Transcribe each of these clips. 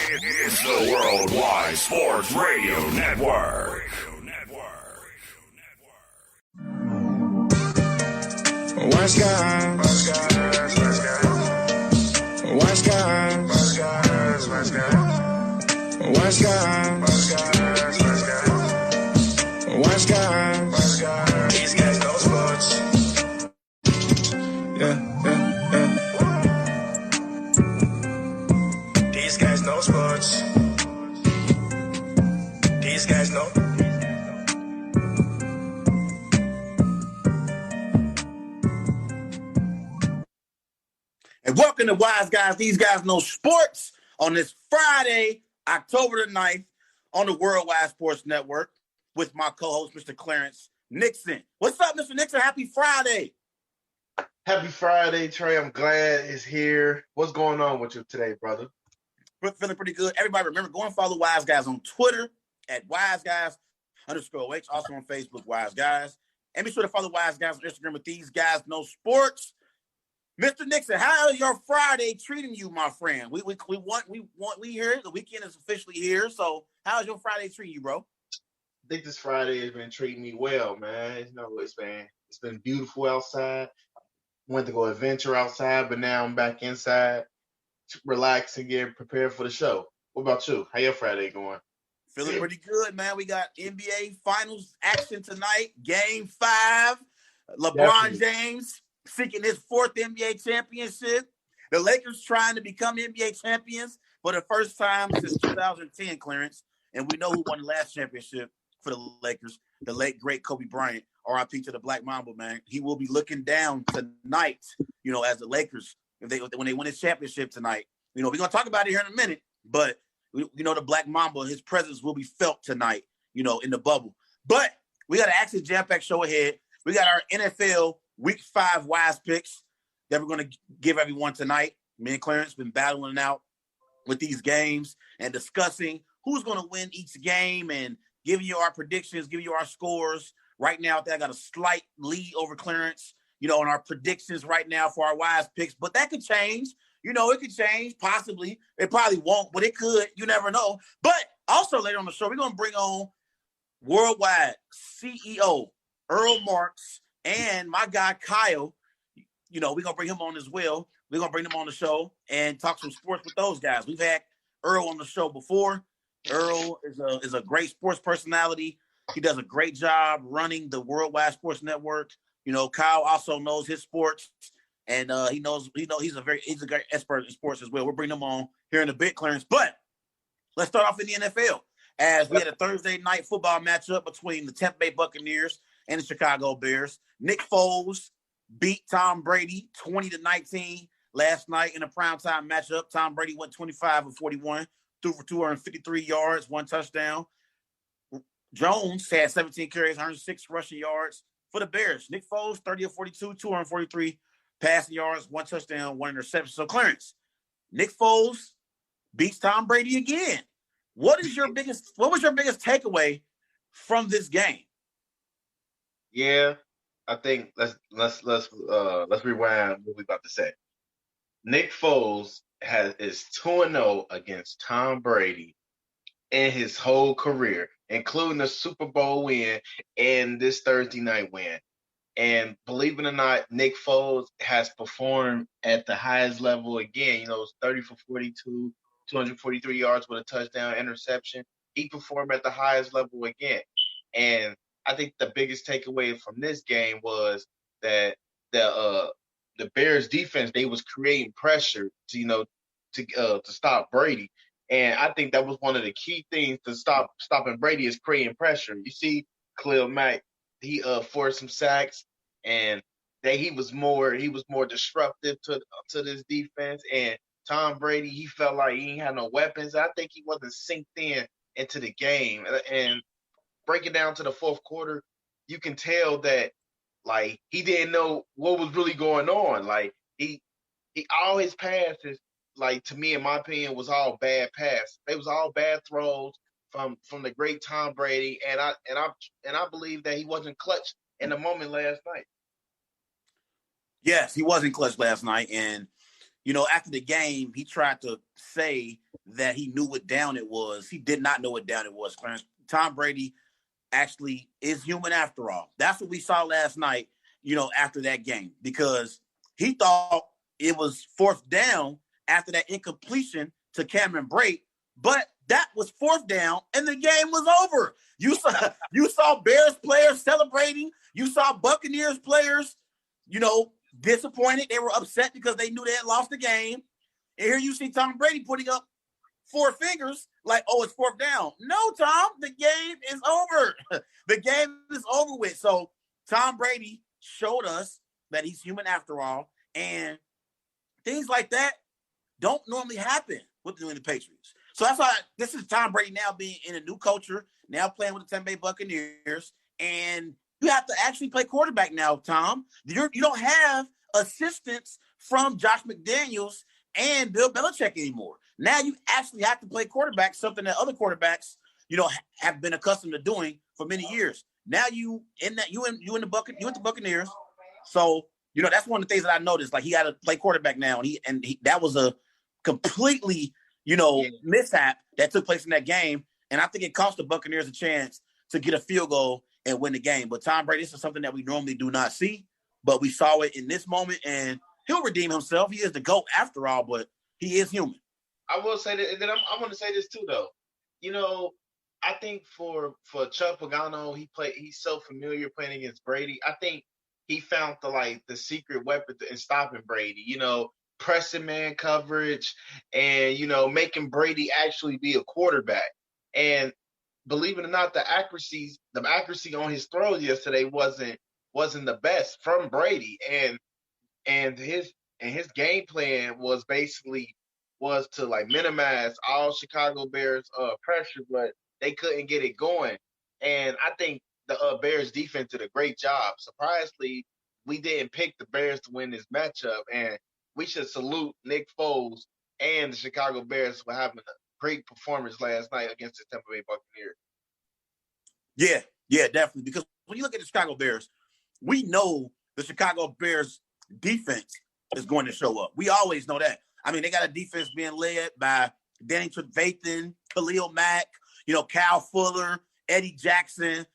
It's the Worldwide Sports Radio Network. Wise guys. Wise guys. Wise guys. Wise guys. These guys know sports. Yeah. These guys know sports. These guys know. And welcome to Wise Guys. These guys know sports on this Friday, October the 9th on the Worldwide Sports Network with my co-host, Mr. Clarence Nixon. What's up, Mr. Nixon? Happy Friday. Happy Friday, Trey. I'm glad it's here. What's going on with you today, brother? Feeling pretty good. Everybody remember, go and follow Wise Guys on Twitter at WiseGuys_H. Also on Facebook, Wise Guys. And be sure to follow Wise Guys on Instagram with These Guys Know Sports. Mr. Nixon, how is your Friday treating you, my friend? We here. The weekend is officially here. So how is your Friday treating you, bro? I think this Friday has been treating me well, man. You know, it's been beautiful outside. Went to go adventure outside, but now I'm back inside to relax and get prepared for the show. What about you? How your Friday going? Feeling pretty good, man. We got NBA Finals action tonight. Game 5. LeBron James seeking his 4th NBA championship. The Lakers trying to become NBA champions for the first time since 2010, Clarence. And we know who won the last championship for the Lakers, the late, great Kobe Bryant. R.I.P. to the Black Mamba, man. He will be looking down tonight, as the Lakers, when they win his championship tonight. We're going to talk about it here in a minute, but, the Black Mamba, his presence will be felt tonight, in the bubble. But we got an actually jam-packed show ahead. We got our NFL Week 5 Wise Picks that we're going to give everyone tonight. Me and Clarence been battling out with these games and discussing who's going to win each game and giving you our predictions, giving you our scores. Right now, I got a slight lead over Clarence, in our predictions right now for our Wise Picks. But that could change. It could change, possibly. It probably won't, but it could. You never know. But also later on the show, we're going to bring on Worldwide CEO Earl Marks and my guy Kyle. We're going to bring him on as well. We're going to bring them on the show and talk some sports with those guys. We've had Earl on the show before. Earl is a great sports personality. He does a great job running the Worldwide Sports Network. Kyle also knows his sports, and he's a great expert in sports as well. We'll bring him on here in a bit, Clarence. But let's start off in the NFL, as we had a Thursday night football matchup between the Tampa Bay Buccaneers and the Chicago Bears. Nick Foles beat Tom Brady 20-19 last night in a primetime matchup. Tom Brady went 25 of 41, threw for 253 yards, 1 touchdown. Jones had 17 carries, 106 rushing yards for the Bears. Nick Foles, 30 of 42, 243 passing yards, 1 touchdown, 1 interception. So, Clarence, Nick Foles beats Tom Brady again. What was your biggest takeaway from this game? Yeah, I think let's rewind what we about to say. Nick Foles is 2-0 against Tom Brady in his whole career, including the Super Bowl win and this Thursday night win. And believe it or not, Nick Foles has performed at the highest level again. 30 for 42, 243 yards with a touchdown, interception. He performed at the highest level again. And I think the biggest takeaway from this game was that the Bears defense, they was creating pressure to stop Brady. And I think that was one of the key things to stopping Brady is creating pressure. You see, Khalil Mack, he forced some sacks, and he was more disruptive to this defense. And Tom Brady, he felt like he ain't had no weapons. I think he wasn't synced into the game. And break it down to the fourth quarter, you can tell that like he didn't know what was really going on. Like he all his passes, like to me, in my opinion, was all bad pass. They was all bad throws from the great Tom Brady, and I believe that he wasn't clutch in the moment last night. Yes, he wasn't clutch last night, and after the game, he tried to say that he knew what down it was. He did not know what down it was, Clarence. Tom Brady actually is human after all. That's what we saw last night, after that game, because he thought it was fourth down after that incompletion to Cameron Brate, but that was fourth down and the game was over. You saw Bears players celebrating. You saw Buccaneers players, disappointed. They were upset because they knew they had lost the game. And here you see Tom Brady putting up four fingers like, oh, it's fourth down. No, Tom, the game is over. The game is over with. So Tom Brady showed us that he's human after all. And things like that don't normally happen with the New England Patriots. So that's why this is Tom Brady now being in a new culture, now playing with the Tampa Bay Buccaneers. And you have to actually play quarterback now, Tom. You don't have assistance from Josh McDaniels and Bill Belichick anymore. Now you actually have to play quarterback, something that other quarterbacks, have been accustomed to doing for many years. Now you in the Buccaneers. So, that's one of the things that I noticed. Like, he got to play quarterback now, and he that was a completely, mishap that took place in that game. And I think it cost the Buccaneers a chance to get a field goal and win the game. But Tom Brady, this is something that we normally do not see, but we saw it in this moment, and he'll redeem himself. He is the GOAT after all, but he is human. I will say that, and then I'm going to say this too, though. I think for Chuck Pagano, he's so familiar playing against Brady. I think he found the secret weapon in stopping Brady. Pressing man coverage, and making Brady actually be a quarterback. And believe it or not, the accuracy on his throws yesterday wasn't the best from Brady, and his game plan was to minimize all Chicago Bears pressure, but they couldn't get it going. And I think the Bears defense did a great job. Surprisingly, we didn't pick the Bears to win this matchup, and we should salute Nick Foles and the Chicago Bears for having a great performance last night against the Tampa Bay Buccaneers. Yeah, definitely. Because when you look at the Chicago Bears, we know the Chicago Bears defense is going to show up. We always know that. I mean, they got a defense being led by Danny Trevathan, Khalil Mack, Kyle Fuller, Eddie Jackson,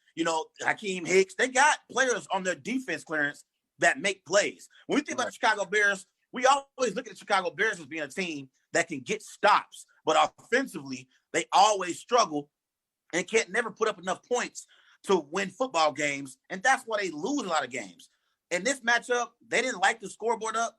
Hakeem Hicks. They got players on their defense, Clarence, that make plays. When we think about the Chicago Bears, we always look at the Chicago Bears as being a team that can get stops, but offensively, they always struggle and can't never put up enough points to win football games, and that's why they lose a lot of games. In this matchup, they didn't like the scoreboard up,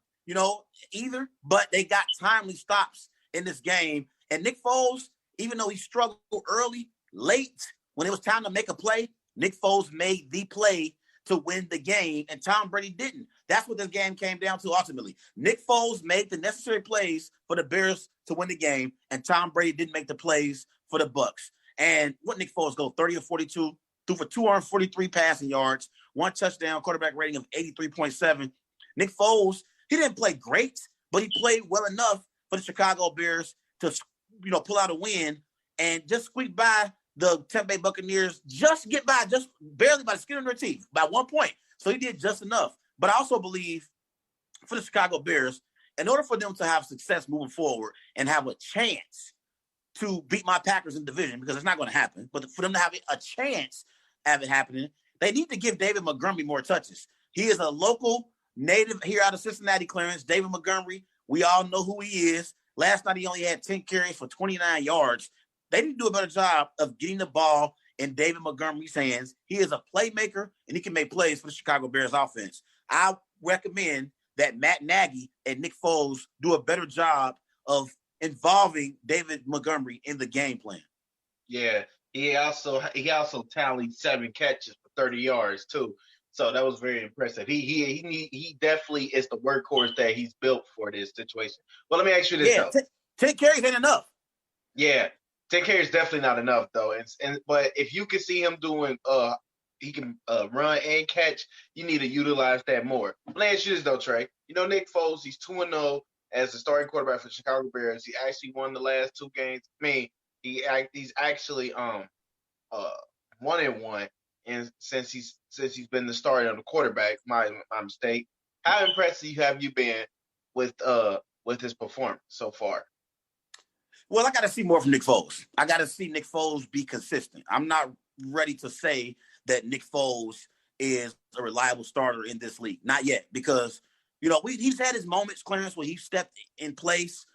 either, but they got timely stops in this game. And Nick Foles, even though he struggled early, late, when it was time to make a play, Nick Foles made the play to win the game, and Tom Brady didn't. That's what this game came down to ultimately. Nick Foles made the necessary plays for the Bears to win the game, and Tom Brady didn't make the plays for the Bucs. And what Nick Foles go 30 or 42, threw for 243 passing yards, one touchdown, quarterback rating of 83.7. Nick Foles, he didn't play great, but he played well enough for the Chicago Bears to, pull out a win and just squeak by the Tampa Bay Buccaneers, just barely by the skin of their teeth, by 1 point. So he did just enough. But I also believe for the Chicago Bears, in order for them to have success moving forward and have a chance to beat my Packers in division, because it's not going to happen, but for them to have a chance of it happening, they need to give David Montgomery more touches. He is a local native here out of Cincinnati, Clarence. David Montgomery, we all know who he is. Last night, he only had 10 carries for 29 yards. They need to do a better job of getting the ball in David Montgomery's hands. He is a playmaker, and he can make plays for the Chicago Bears offense. I recommend that Matt Nagy and Nick Foles do a better job of involving David Montgomery in the game plan. Yeah, he also tallied 7 catches for 30 yards too. So that was very impressive. He definitely is the workhorse that he's built for this situation. Well, let me ask you this though. 10 carries ain't enough. Yeah, 10 carries is definitely not enough though. But if you can see him doing he can run and catch, you need to utilize that more. Let me ask you this though, Trey. Nick Foles, he's 2-0 as the starting quarterback for the Chicago Bears. He actually won the last 2 games. I mean, he's actually 1-1, and since he's been the starter of the quarterback, my mistake. How impressive have you been with with his performance so far? Well, I got to see more from Nick Foles. I got to see Nick Foles be consistent. I'm not ready to say that Nick Foles is a reliable starter in this league. Not yet, because, he's had his moments, Clarence, where he stepped in place,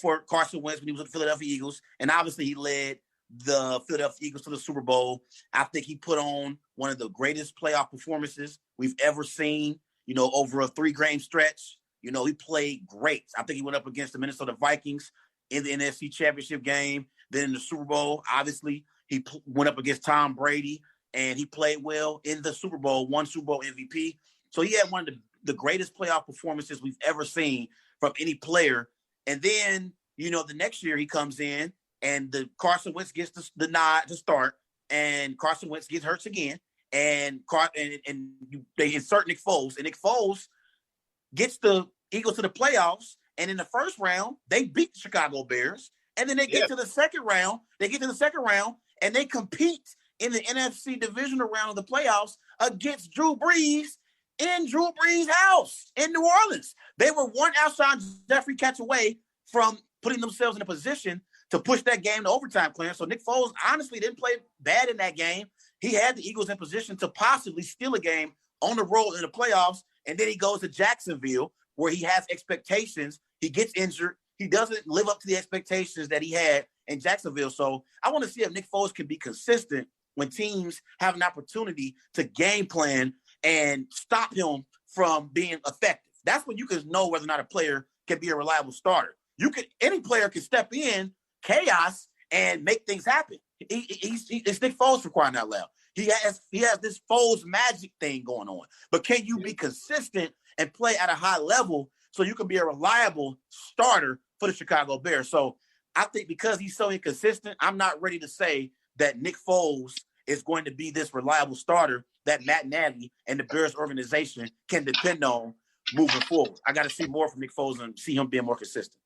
for Carson Wentz when he was with the Philadelphia Eagles. And obviously he led the Philadelphia Eagles to the Super Bowl. I think he put on one of the greatest playoff performances we've ever seen, over a 3-game stretch. He played great. I think he went up against the Minnesota Vikings in the NFC Championship game. Then in the Super Bowl, obviously, he went up against Tom Brady, and he played well in the Super Bowl, won Super Bowl MVP. So he had one of the greatest playoff performances we've ever seen from any player. And then, the next year he comes in, and the Carson Wentz gets the nod to start, and Carson Wentz gets hurt again, and they insert Nick Foles, and Nick Foles gets the Eagles to the playoffs. And in the first round, they beat the Chicago Bears. And then they get to the second round. And they compete in the NFC divisional round of the playoffs against Drew Brees in Drew Brees' house in New Orleans. They were one Alshon Jeffrey catch away from putting themselves in a position to push that game to overtime, Clarence. So Nick Foles honestly didn't play bad in that game. He had the Eagles in position to possibly steal a game on the road in the playoffs. And then he goes to Jacksonville, where he has expectations. He gets injured. He doesn't live up to the expectations that he had in Jacksonville. So I want to see if Nick Foles can be consistent when teams have an opportunity to game plan and stop him from being effective. That's when you can know whether or not a player can be a reliable starter. Any player can step in chaos and make things happen. It's Nick Foles for crying out loud. He has this Foles magic thing going on. But can you be consistent and play at a high level so you can be a reliable starter for the Chicago Bears? So I think because he's so inconsistent, I'm not ready to say that Nick Foles is going to be this reliable starter that Matt Nagy and the Bears organization can depend on moving forward. I got to see more from Nick Foles and see him being more consistent.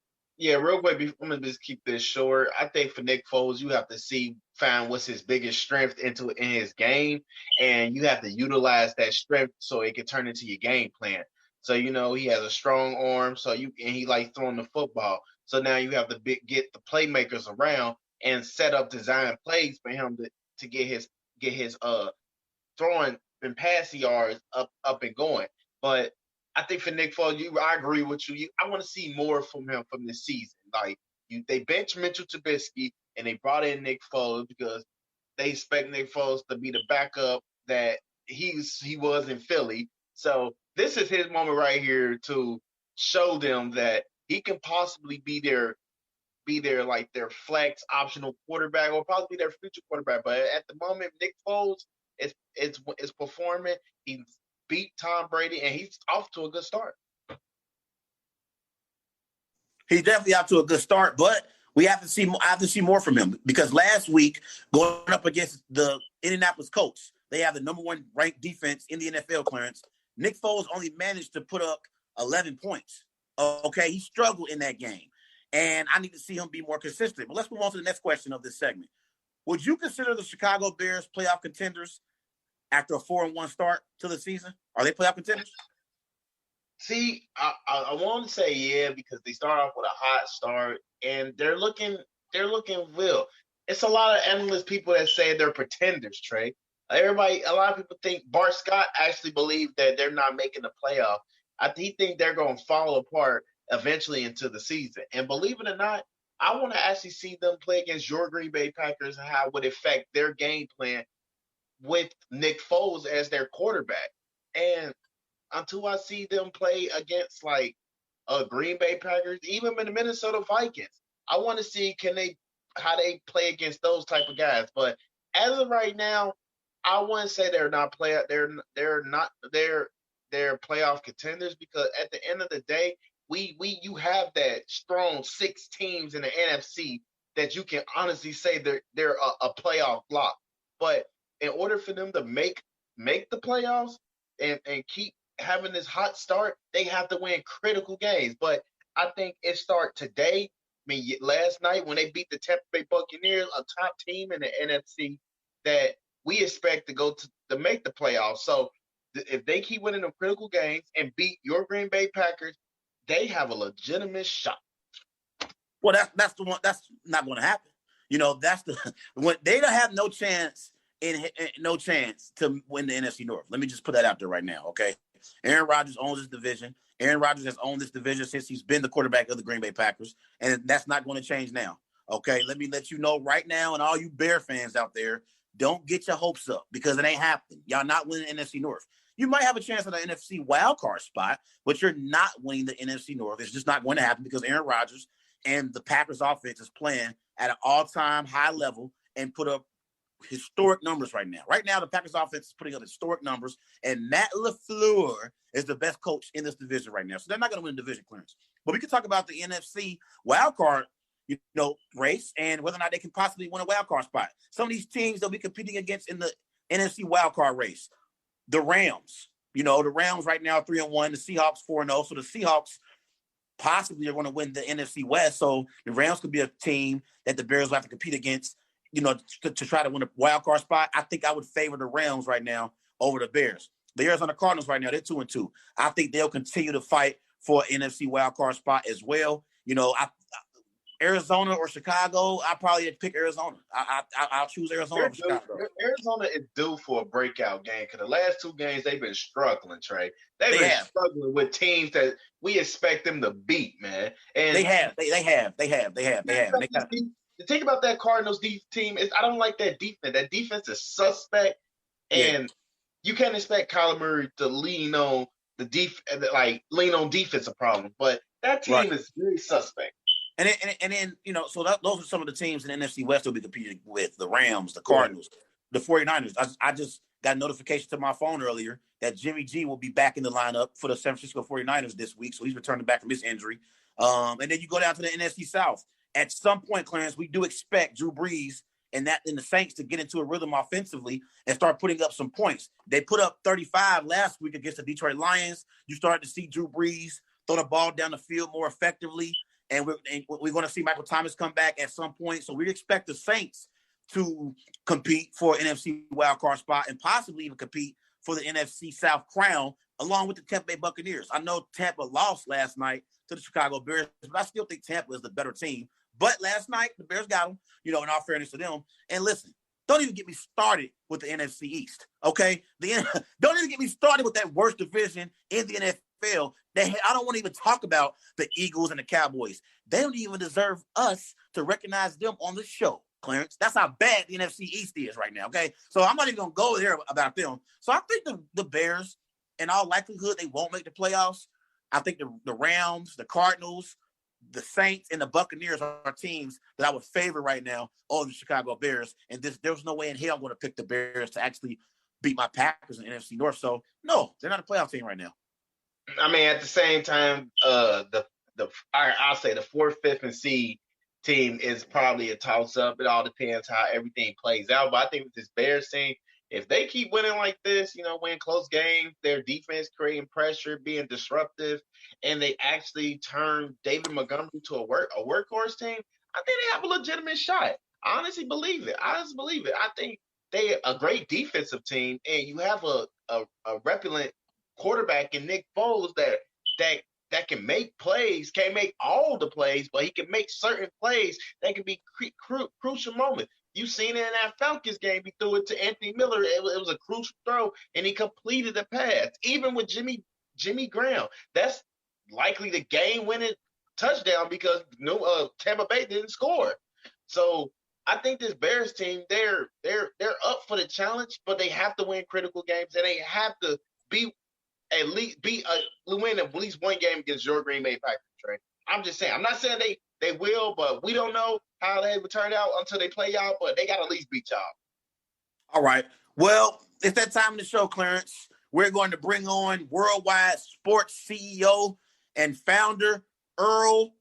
Yeah, real quick, I'm going to just keep this short. I think for Nick Foles, you have to find what's his biggest strength in his game, and you have to utilize that strength so it can turn into your game plan. So, he has a strong arm, and he likes throwing the football. So now you have to get the playmakers around and set up design plays for him to get his throwing and passing yards up and going. But I think for Nick Foles, I agree with you. I want to see more from him from this season. They benched Mitchell Trubisky and they brought in Nick Foles because they expect Nick Foles to be the backup that he was in Philly. So this is his moment right here to show them that he can possibly be their flex optional quarterback or possibly their future quarterback. But at the moment, Nick Foles is performing. He's beat Tom Brady, and he's off to a good start. He's definitely off to a good start, but I have to see more from him because last week, going up against the Indianapolis Colts, they have the number 1 ranked defense in the NFL, Clarence. Nick Foles only managed to put up 11 points. Okay, he struggled in that game, and I need to see him be more consistent. But let's move on to the next question of this segment. Would you consider the Chicago Bears playoff contenders after a 4-1 start to the season? Are they playoff contenders? See, I want to say yeah because they start off with a hot start and they're looking real. It's a lot of analyst people that say they're pretenders, Trey. A lot of people think Bart Scott actually believes that they're not making the playoff. He think they're going to fall apart eventually into the season. And believe it or not, I want to actually see them play against your Green Bay Packers and how it would affect their game plan with Nick Foles as their quarterback. And until I see them play against Green Bay Packers, even the Minnesota Vikings, I want to see how they play against those type of guys. But as of right now, I wouldn't say they're playoff contenders because at the end of the day, you have that strong 6 teams in the NFC that you can honestly say they're a playoff block. But in order for them to make the playoffs and keep having this hot start, they have to win critical games. But I think it starts today. I mean, last night when they beat the Tampa Bay Buccaneers, a top team in the NFC that we expect to go to make the playoffs. So if they keep winning them critical games and beat your Green Bay Packers, they have a legitimate shot. Well, that's the one. That's not going to happen. That's when they don't have no chance to win the NFC North. Let me just put that out there right now, okay? Aaron Rodgers owns this division. Aaron Rodgers has owned this division since he's been the quarterback of the Green Bay Packers, and that's not going to change now, okay? Let me let you know right now, and all you Bear fans out there, don't get your hopes up because it ain't happening. Y'all not winning the NFC North. You might have a chance at an NFC wildcard spot, but you're not winning the NFC North. It's just not going to happen because Aaron Rodgers and the Packers offense is playing at an all-time high level and put up historic numbers right now. Right now, the Packers offense is putting up historic numbers, and Matt LaFleur is the best coach in this division right now. So they're not going to win division clearance. But we can talk about the NFC wildcard, race and whether or not they can possibly win a wildcard spot. Some of these teams they'll be competing against in the NFC wildcard race. The Rams. The Rams right now 3-1, the Seahawks 4-0. So the Seahawks possibly are going to win the NFC West. So the Rams could be a team that the Bears will have to compete against, to try to win a wild card spot. I think I would favor the Rams right now over the Bears. The Arizona Cardinals right now, they're 2-2. I think they'll continue to fight for an NFC wild card spot as well. Arizona or Chicago, I probably pick Arizona. I'll choose Arizona over Chicago. Arizona is due for a breakout game because the last two games they've been struggling, Trey. They've been struggling with teams that we expect them to beat, man. And they have. The thing about that Cardinals team is I don't like that defense. That defense is suspect, and you can't expect Kyler Murray to lean on defensive problems. But that team is very suspect. And then so those are some of the teams in the NFC West will be competing with the Rams, the Cardinals, the 49ers. I just got a notification to my phone earlier that Jimmy G will be back in the lineup for the San Francisco 49ers this week. So he's returning back from his injury. And then you go down to the NFC South. At some point, Clarence, we do expect Drew Brees and the Saints to get into a rhythm offensively and start putting up some points. They put up 35 last week against the Detroit Lions. You started to see Drew Brees throw the ball down the field more effectively. And we're going to see Michael Thomas come back at some point. So we expect the Saints to compete for an NFC wildcard spot and possibly even compete for the NFC South crown along with the Tampa Bay Buccaneers. I know Tampa lost last night to the Chicago Bears, but I still think Tampa is the better team. But last night, the Bears got them, in all fairness to them. And listen, don't even get me started with the NFC East, okay? Don't even get me started with that worst division in the NFL. I don't want to even talk about the Eagles and the Cowboys. They don't even deserve us to recognize them on the show, Clarence. That's how bad the NFC East is right now, okay? So I'm not even going to go there about them. So I think the Bears, in all likelihood, they won't make the playoffs. I think the Rams, the Cardinals, the Saints, and the Buccaneers are teams that I would favor right now over the Chicago Bears. And there's no way in hell I'm going to pick the Bears to actually beat my Packers in the NFC North. So, no, they're not a playoff team right now. I mean, at the same time, I'll say the 4th, 5th, and seed team is probably a toss-up. It all depends how everything plays out. But I think with this Bears team, if they keep winning like this, win close games, their defense creating pressure, being disruptive, and they actually turn David Montgomery to a workhorse team, I think they have a legitimate shot. I honestly believe it. I think they're a great defensive team, and you have a repellent quarterback in Nick Foles that can make plays, can't make all the plays, but he can make certain plays that can be crucial moments. You've seen it in that Falcons game. He threw it to Anthony Miller. It was a crucial throw, and he completed the pass. Even with Jimmy Graham, that's likely the game-winning touchdown because Tampa Bay didn't score. So I think this Bears team, they're up for the challenge, but they have to win critical games, and they have to win at least one game against your Green Bay Packers, Trey. I'm just saying. I'm not saying they will, but we don't know how they would turn out until they play y'all, but they got to at least beat y'all. All right. Well, it's that time of the show, Clarence. We're going to bring on Worldwide Sports CEO and founder Earl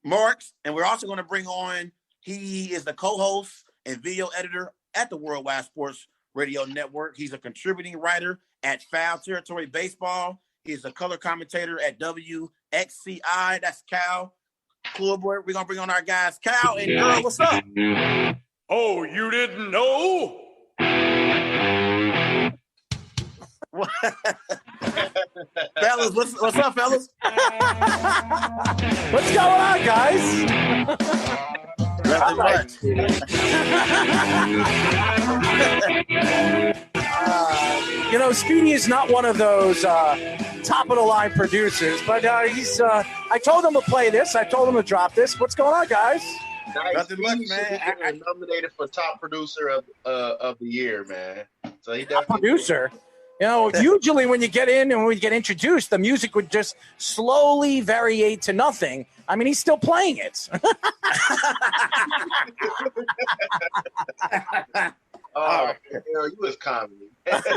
Marks, and we're also going to bring on, he is the co-host and video editor at the Worldwide Sports Radio Network. He's a contributing writer at Foul Territory Baseball. He's a color commentator at WXCI. That's Cal. Cool boy. We're going to bring on our guys, Cal and Earl. What's up? Oh, you didn't know? Fellas, what's up, fellas? What's going on, guys? Nothing much. Speedy is not one of those top of the line producers, but he's. I told him to play this. I told him to drop this. What's going on, guys? Nice. Nothing much, man. I nominated for top producer of the year, man. So he Top definitely producer. Usually when you get in and when you get introduced, the music would just slowly variate to nothing. I mean, he's still playing it. Oh, you was comedy.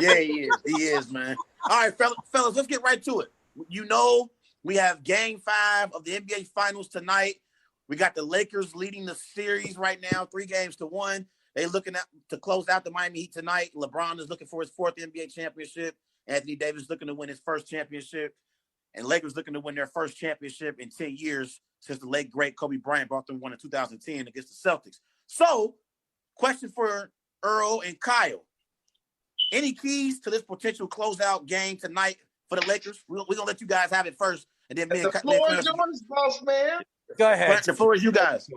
Yeah, he is, man. All right, fellas, let's get right to it. We have Game 5 of the NBA Finals tonight. We got the Lakers leading the series right now, 3-1. They're looking to close out the Miami Heat tonight. LeBron is looking for his 4th NBA championship. Anthony Davis looking to win his 1st championship. And Lakers looking to win their 1st championship in 10 years since the late, great Kobe Bryant brought them one in 2010 against the Celtics. So, question for Earl and Kyle. Any keys to this potential closeout game tonight for the Lakers? We're going to let you guys have it first. And then The floor is yours, boss man. Go ahead. The floor is you guys.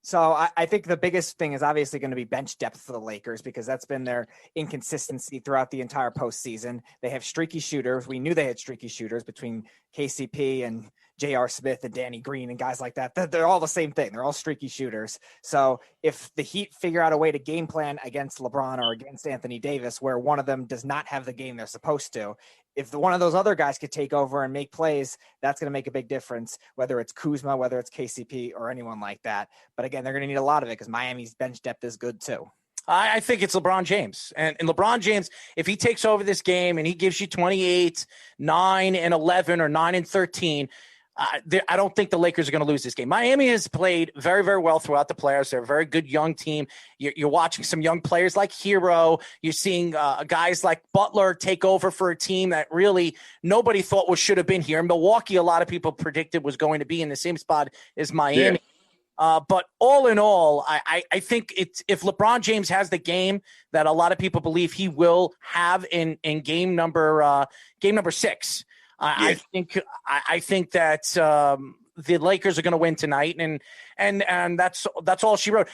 So I think the biggest thing is obviously going to be bench depth for the Lakers because that's been their inconsistency throughout the entire postseason. They have streaky shooters. We knew they had streaky shooters between KCP and J.R. Smith and Danny Green and guys like that. They're all the same thing. They're all streaky shooters. So if the Heat figure out a way to game plan against LeBron or against Anthony Davis, where one of them does not have the game they're supposed to, if one of those other guys could take over and make plays, that's going to make a big difference, whether it's Kuzma, whether it's KCP or anyone like that. But again, they're going to need a lot of it because Miami's bench depth is good too. I think it's LeBron James. And LeBron James, if he takes over this game and he gives you 28, 9 and 11 or 9 and 13, I don't think the Lakers are going to lose this game. Miami has played very, very well throughout the playoffs. They're a very good young team. You're watching some young players like Hero. You're seeing guys like Butler take over for a team that really nobody thought should have been here. Milwaukee, a lot of people predicted was going to be in the same spot as Miami. Yeah. But all in all, I think if LeBron James has the game that a lot of people believe he will have in game number 6. I think that the Lakers are going to win tonight, and that's all she wrote.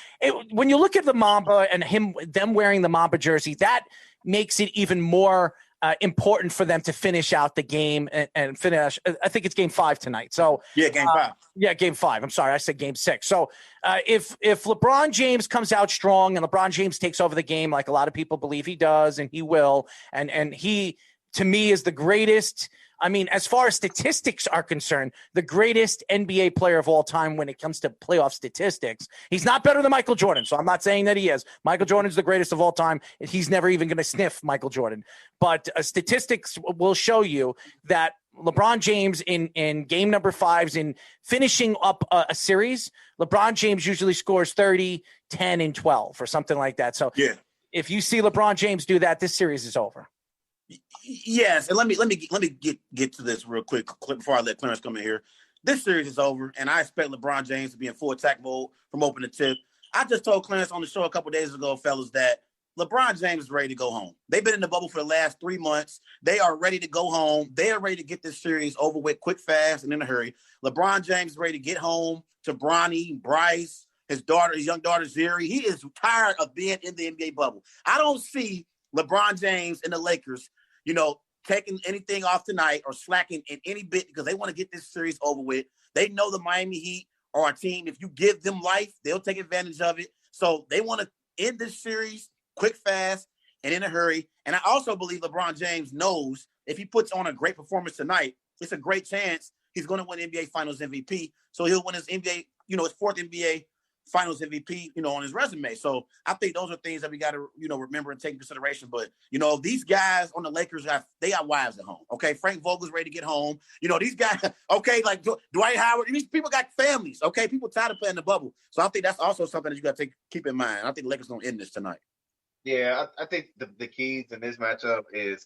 When you look at the Mamba and them wearing the Mamba jersey, that makes it even more important for them to finish out the game and finish. I think it's Game 5 tonight. So yeah, Game 5. Yeah, Game 5. I'm sorry, I said Game 6. So if LeBron James comes out strong and LeBron James takes over the game, like a lot of people believe he does, and he will, and he to me is the greatest. I mean, as far as statistics are concerned, the greatest NBA player of all time when it comes to playoff statistics. He's not better than Michael Jordan, so I'm not saying that he is. Michael Jordan's the greatest of all time. He's never even going to sniff Michael Jordan. But statistics will show you that LeBron James in game number 5s in finishing up a series, LeBron James usually scores 30, 10, and 12 or something like that. So if you see LeBron James do that, this series is over. Yes, and let me get to this real quick before I let Clarence come in here. This series is over, and I expect LeBron James to be in full attack mode from open to tip. I just told Clarence on the show a couple days ago, fellas, that LeBron James is ready to go home. They've been in the bubble for the last 3 months. They are ready to go home. They are ready to get this series over with quick, fast, and in a hurry. LeBron James is ready to get home to Bronny, Bryce, his young daughter, Zeri. He is tired of being in the NBA bubble. I don't see LeBron James and the Lakers taking anything off tonight or slacking in any bit because they want to get this series over with. They know the Miami Heat are a team. If you give them life, they'll take advantage of it. So they want to end this series quick, fast, and in a hurry. And I also believe LeBron James knows if he puts on a great performance tonight, it's a great chance he's going to win NBA Finals MVP. So he'll win his NBA, his 4th NBA Finals MVP, on his resume. So I think those are things that we got to, remember and take into consideration. But, these guys on the Lakers, they got wives at home. Okay. Frank Vogel's ready to get home. These guys, okay, like Dwight Howard, these people got families. Okay. People tired of playing the bubble. So I think that's also something that you got to keep in mind. I think the Lakers going to end this tonight. Yeah. I think the keys in this matchup is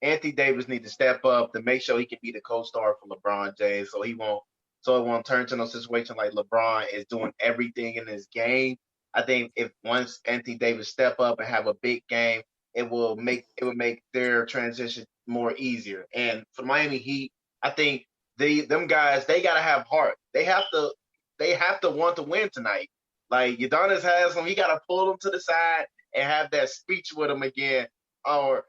Anthony Davis need to step up to make sure he can be the co-star for LeBron James so it won't turn to no situation like LeBron is doing everything in his game. I think if once Anthony Davis step up and have a big game it would make their transition more easier. And for Miami Heat, I think them guys, they gotta have heart. They have to want to win tonight. Like Udonis has them, he gotta pull them to the side and have that speech with them again, or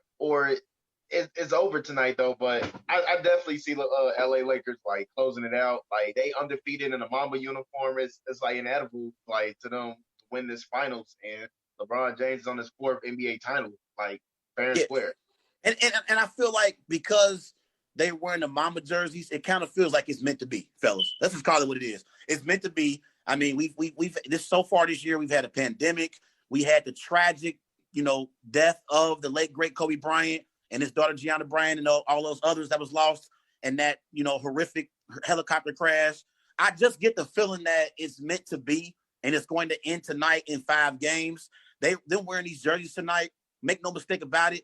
it's over tonight though. But I definitely see LA Lakers like closing it out. Like they undefeated in a Mamba uniform. It's like inedible like to them to win this finals, and LeBron James is on his 4th NBA title, like fair and square. And I feel like because they're wearing the Mamba jerseys, it kind of feels like it's meant to be, fellas. Let's just call it what it is. It's meant to be. I mean, we've this so far this year, we've had a pandemic. We had the tragic, death of the late great Kobe Bryant and his daughter Gianna Bryant and all those others that was lost in that, horrific helicopter crash. I just get the feeling that it's meant to be, and it's going to end tonight in 5 games. They're wearing these jerseys tonight. Make no mistake about it.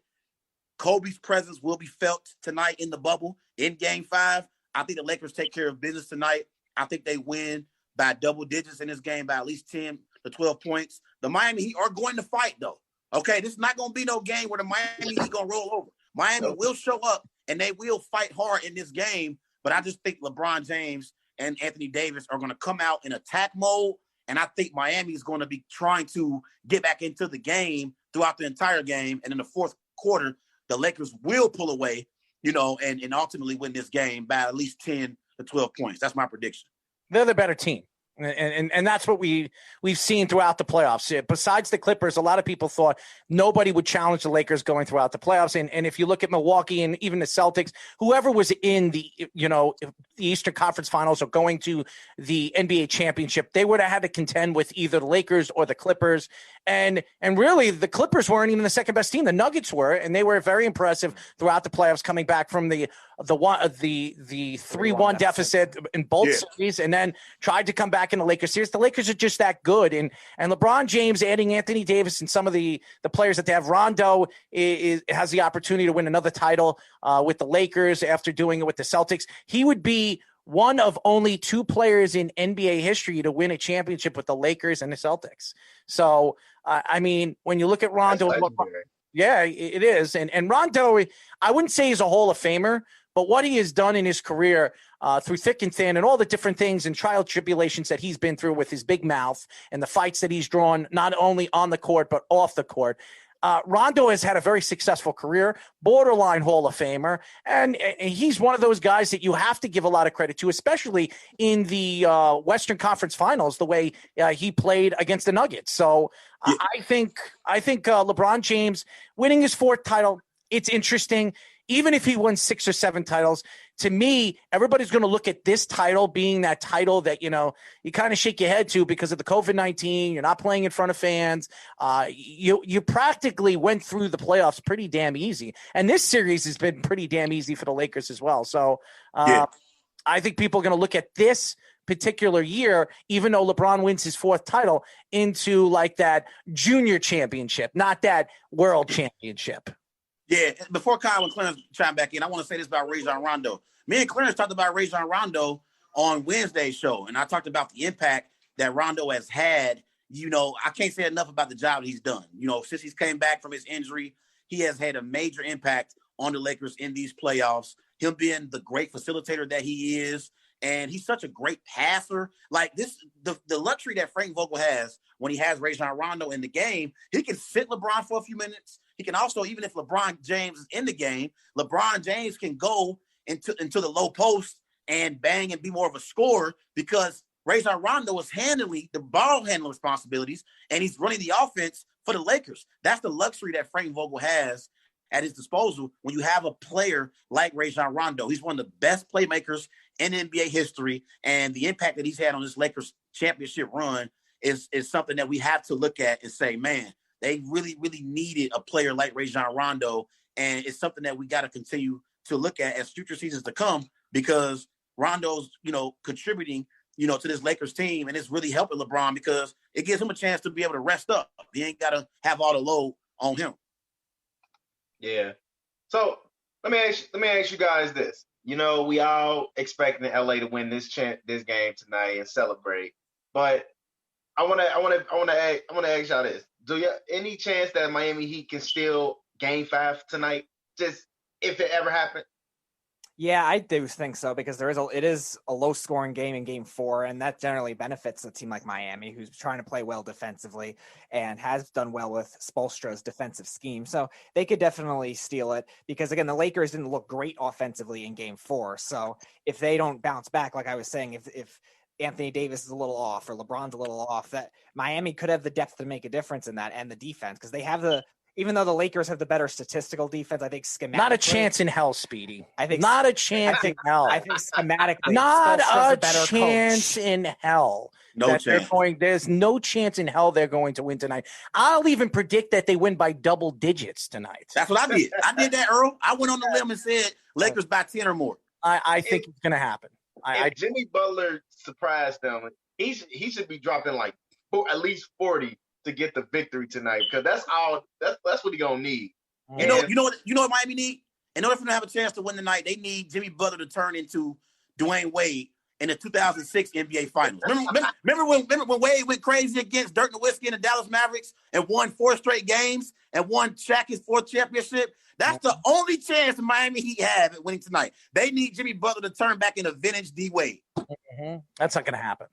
Kobe's presence will be felt tonight in the bubble in Game 5. I think the Lakers take care of business tonight. I think they win by double digits in this game, by at least 10 to 12 points. The Miami Heat are going to fight, though. Okay, this is not going to be no game where the Miami Heat going to roll over. Miami will show up, and they will fight hard in this game. But I just think LeBron James and Anthony Davis are going to come out in attack mode, and I think Miami is going to be trying to get back into the game throughout the entire game. And in the 4th quarter, the Lakers will pull away, and ultimately win this game by at least 10 to 12 points. That's my prediction. They're the better team. And that's what we've seen throughout the playoffs. Besides the Clippers, a lot of people thought nobody would challenge the Lakers going throughout the playoffs. And if you look at Milwaukee and even the Celtics, whoever was in the Eastern Conference Finals or going to the NBA championship, they would have had to contend with either the Lakers or the Clippers. And really, the Clippers weren't even the second best team. The Nuggets were, and they were very impressive throughout the playoffs, coming back from the 3-1 deficit in both series, and then tried to come back in the Lakers series. The Lakers are just that good, and LeBron James adding Anthony Davis and some of the players that they have. Rondo has the opportunity to win another title with the Lakers after doing it with the Celtics. He would be one of only 2 players in NBA history to win a championship with the Lakers and the Celtics. So, I mean, when you look at Rondo, yeah, it is. And Rondo, I wouldn't say he's a Hall of Famer, but what he has done in his career through thick and thin and all the different things and trial tribulations that he's been through with his big mouth and the fights that he's drawn, not only on the court, but off the court. Rondo has had a very successful career, borderline Hall of Famer, and he's one of those guys that you have to give a lot of credit to, especially in the Western Conference Finals, the way he played against the Nuggets. So yeah. I think LeBron James winning his 4th title, it's interesting. Even if he won 6 or 7 titles, to me, everybody's going to look at this title being that title that, you kind of shake your head to because of the COVID-19. You're not playing in front of fans. You practically went through the playoffs pretty damn easy. And this series has been pretty damn easy for the Lakers as well. So I think people are going to look at this particular year, even though LeBron wins his 4th title, into like that junior championship, not that world championship. Yeah, before Kyle and Clarence chime back in, I want to say this about Rajon Rondo. Me and Clarence talked about Rajon Rondo on Wednesday's show, and I talked about the impact that Rondo has had. I can't say enough about the job that he's done. Since he's came back from his injury, he has had a major impact on the Lakers in these playoffs. Him being the great facilitator that he is, and he's such a great passer. Like this, the luxury that Frank Vogel has when he has Rajon Rondo in the game, he can sit LeBron for a few minutes. He can also, even if LeBron James is in the game, LeBron James can go into the low post and bang and be more of a scorer because Rajon Rondo is handling the ball handling responsibilities and he's running the offense for the Lakers. That's the luxury that Frank Vogel has at his disposal when you have a player like Rajon Rondo. He's one of the best playmakers in NBA history, and the impact that he's had on this Lakers championship run is something that we have to look at and say, man, they really, really needed a player like Rajon Rondo, and it's something that we got to continue to look at as future seasons to come because Rondo's, contributing, to this Lakers team, and it's really helping LeBron because it gives him a chance to be able to rest up. He ain't got to have all the load on him. Yeah. So let me ask you guys this. We all expecting LA to win this game tonight and celebrate, but I want to ask y'all this: do you any chance that Miami Heat can still Game 5 tonight? Just if it ever happened. Yeah, I do think so because it is a low scoring game in Game 4, and that generally benefits a team like Miami, who's trying to play well defensively and has done well with Spoelstra's defensive scheme. So they could definitely steal it because, again, the Lakers didn't look great offensively in Game 4. So if they don't bounce back, like I was saying, if Anthony Davis is a little off or LeBron's a little off, that Miami could have the depth to make a difference in that, and the defense, because they have even though the Lakers have the better statistical defense, I think schematically. Not a chance in hell, Speedy. I think not a chance in hell. I think schematically, not Spoelstra's a better chance coach. in hell. No chance. There's no chance in hell they're going to win tonight. I'll even predict that they win by double digits tonight. That's what I did. I did that, Earl. I went on the limb and said Lakers by 10 or more. I think it's going to happen. If Jimmy Butler surprised them, he should be dropping like at least 40 to get the victory tonight, because that's what he gonna need. You know what Miami need? In order for them to have a chance to win tonight, they need Jimmy Butler to turn into Dwayne Wade in the 2006 NBA Finals. Remember when Wade went crazy against Dirk Nowitzki and the Dallas Mavericks and won 4 straight games and won Shaq his 4th championship? That's the only chance Miami Heat have at winning tonight. They need Jimmy Butler to turn back into vintage D Wade. Mm-hmm. That's not going to happen.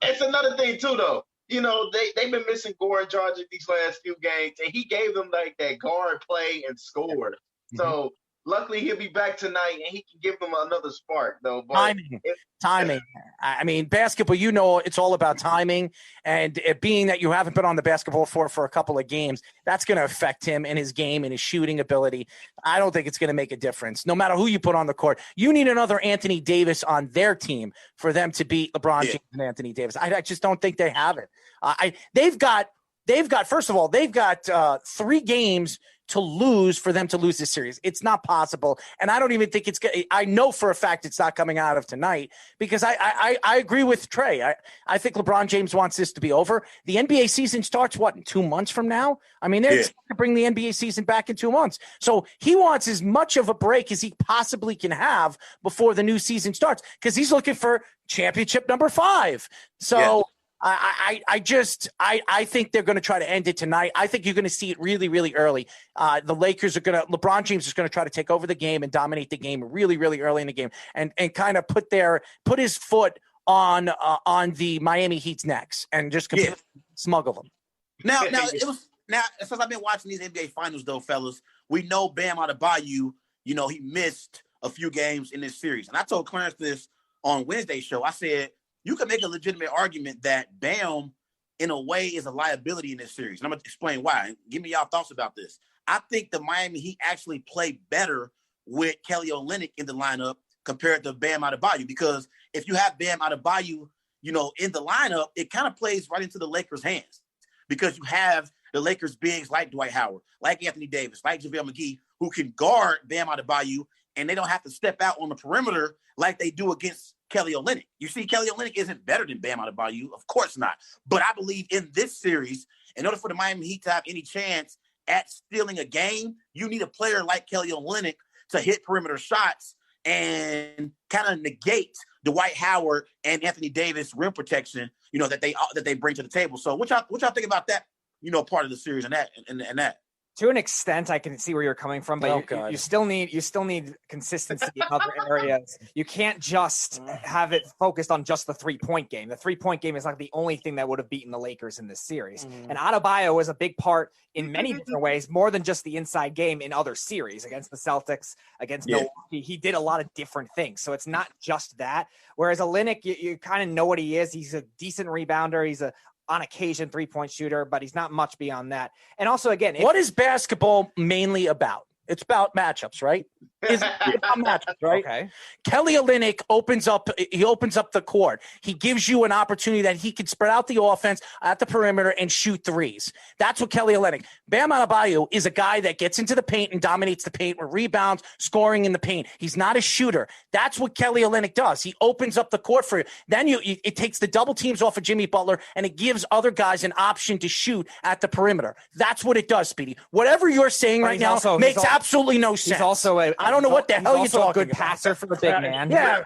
It's another thing too, though. You know, they've been missing Goran Dragic these last few games, and he gave them like that guard play and scored. So luckily he'll be back tonight, and he can give them another spark, though. But timing. I mean, basketball, you know, it's all about timing, and it being that you haven't been on the basketball floor for a couple of games, that's going to affect him and his game and his shooting ability. I don't think it's going to make a difference. No matter who you put on the court, you need another Anthony Davis on their team for them to beat LeBron James and Anthony Davis. I just don't think they have it. They've got first of all, they've got 3 games to lose for them to lose this series. It's not possible. And I don't even think I know for a fact it's not coming out of tonight, because I agree with Trey. I think LeBron James wants this to be over. The NBA season starts, in 2 months from now? I mean, they're going to bring the NBA season back in 2 months. So he wants as much of a break as he possibly can have before the new season starts, because he's looking for championship number 5. So I think they're going to try to end it tonight. I think you're going to see it really, really early. The Lakers LeBron James is going to try to take over the game and dominate the game really, really early in the game, and kind of put his foot on the Miami Heat's necks and just completely smuggle them. Now since I've been watching these NBA Finals, though, fellas, we know Bam Adebayo, he missed a few games in this series, and I told Clarence this on Wednesday's show. I said, you can make a legitimate argument that Bam, in a way, is a liability in this series. And I'm going to explain why. Give me y'all thoughts about this. I think the Miami Heat actually play better with Kelly Olynyk in the lineup compared to Bam Adebayo, because if you have Bam Adebayo, in the lineup, it kind of plays right into the Lakers' hands, because you have the Lakers bigs like Dwight Howard, like Anthony Davis, like JaVale McGee, who can guard Bam Adebayo, and they don't have to step out on the perimeter like they do against Kelly Olynyk. You see, Kelly Olynyk isn't better than Bam Adebayo, of course not. But I believe in this series, in order for the Miami Heat to have any chance at stealing a game, you need a player like Kelly Olynyk to hit perimeter shots and kind of negate Dwight Howard and Anthony Davis rim protection, that they bring to the table. So what y'all think about that, part of the series and that? To an extent, I can see where you're coming from, but you still need consistency in other areas. You can't just have it focused on just the 3-point game. The 3-point game is not the only thing that would have beaten the Lakers in this series. And Adebayo was a big part in many different ways, more than just the inside game in other series against the Celtics, against Milwaukee. He did a lot of different things. So it's not just that. Whereas Olynyk, you kind of know what he is. He's a decent rebounder. He's on occasion 3-point shooter, but he's not much beyond that. And also, again, what is basketball mainly about? It's about matchups, right? It's about matchups, right? Okay. Kelly Olynyk opens up the court. He gives you an opportunity that he can spread out the offense at the perimeter and shoot threes. That's what Kelly Olynyk. Bam Adebayo is a guy that gets into the paint and dominates the paint with rebounds, scoring in the paint. He's not a shooter. That's what Kelly Olynyk does. He opens up the court for you. Then it takes the double teams off of Jimmy Butler, and it gives other guys an option to shoot at the perimeter. That's what it does, Speedy. Whatever you're saying right now makes absolutely no sense. He's also a. I don't know what the hell you're also a talking good about. passer for the big man. Yeah,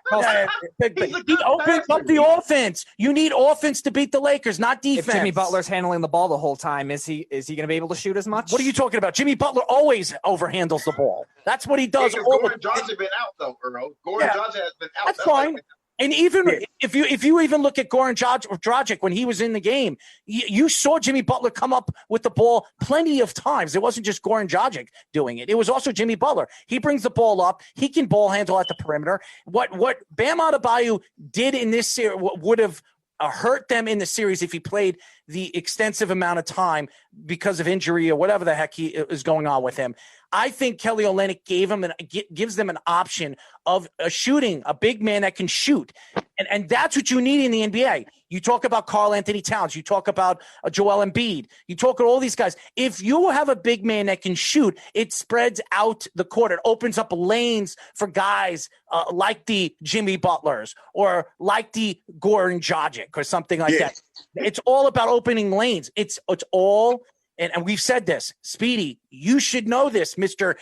he opens up the offense. You need offense to beat the Lakers, not defense. If Jimmy Butler's handling the ball the whole time, is he going to be able to shoot as much? What are you talking about? Jimmy Butler always overhandles the ball. That's what he does. Gordon Johnson has been out though, Earl. Gordon Johnson has been out. That's fine. And even if you even look at Goran Dragic when he was in the game, you saw Jimmy Butler come up with the ball plenty of times. It wasn't just Goran Dragic doing it. It was also Jimmy Butler. He brings the ball up. He can ball handle at the perimeter. What Bam Adebayo did in this series would have hurt them in the series if he played the extensive amount of time because of injury or whatever the heck is going on with him. I think Kelly Olynyk gives them an option of shooting a big man that can shoot. And that's what you need in the NBA. You talk about Karl Anthony Towns. You talk about Joel Embiid. You talk about all these guys. If you have a big man that can shoot, it spreads out the court. It opens up lanes for guys like the Jimmy Butlers or like the Goran Dragic or something like that. It's all about opening lanes. It's all. And we've said this, Speedy, you should know this, Mr.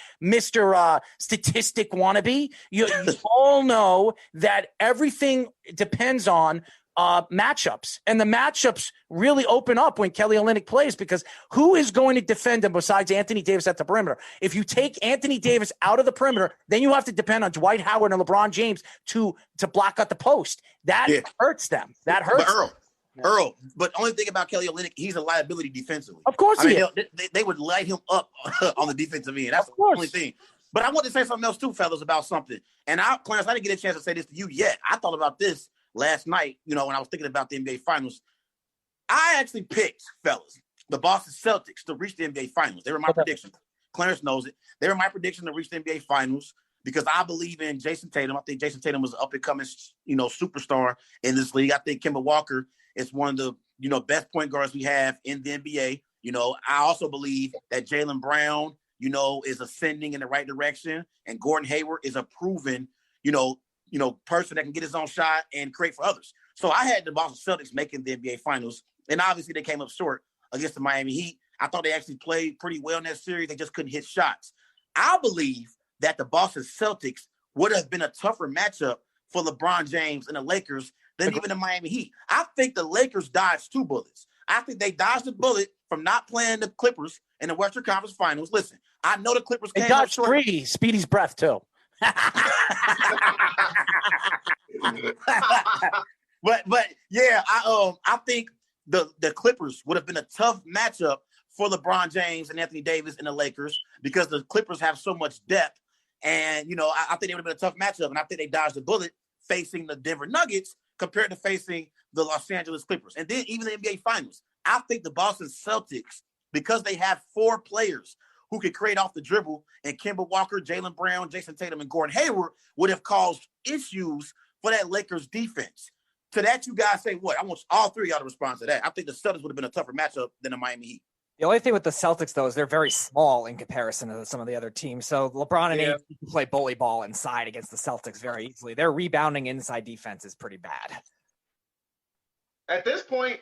Statistic wannabe. You all know that everything depends on matchups. And the matchups really open up when Kelly Olynyk plays because who is going to defend him besides Anthony Davis at the perimeter? If you take Anthony Davis out of the perimeter, then you have to depend on Dwight Howard and LeBron James to block out the post. That hurts them. That hurts them. Earl, but only thing about Kelly Olynyk, he's a liability defensively. Of course he is. They would light him up on the defensive end. That's the only thing. But I want to say something else too, fellas, about something. And Clarence, I didn't get a chance to say this to you yet. I thought about this last night, when I was thinking about the NBA Finals. I actually picked, fellas, the Boston Celtics to reach the NBA Finals. They were my prediction. Clarence knows it. They were my prediction to reach the NBA Finals because I believe in Jason Tatum. I think Jason Tatum was an up-and-coming, superstar in this league. I think Kemba Walker is one of the, best point guards we have in the NBA. I also believe that Jaylen Brown, is ascending in the right direction. And Gordon Hayward is a proven, person that can get his own shot and create for others. So I had the Boston Celtics making the NBA Finals. And obviously they came up short against the Miami Heat. I thought they actually played pretty well in that series. They just couldn't hit shots. I believe that the Boston Celtics would have been a tougher matchup for LeBron James and the Lakers than even the Miami Heat. I think the Lakers dodged 2 bullets. I think they dodged the bullet from not playing the Clippers in the Western Conference Finals. Listen, I know the Clippers came up short. 3, Speedy's breath too. but yeah, I think the Clippers would have been a tough matchup for LeBron James and Anthony Davis and the Lakers because the Clippers have so much depth. And, I think they would have been a tough matchup. And I think they dodged the bullet facing the Denver Nuggets compared to facing the Los Angeles Clippers. And then even the NBA Finals, I think the Boston Celtics, because they have 4 players who could create off the dribble, and Kemba Walker, Jaylen Brown, Jason Tatum, and Gordon Hayward would have caused issues for that Lakers defense. To that, you guys say what? I want all 3 of y'all to respond to that. I think the Celtics would have been a tougher matchup than the Miami Heat. The only thing with the Celtics, though, is they're very small in comparison to some of the other teams. So LeBron and AD can play bully ball inside against the Celtics very easily. Their rebounding inside defense is pretty bad. At this point,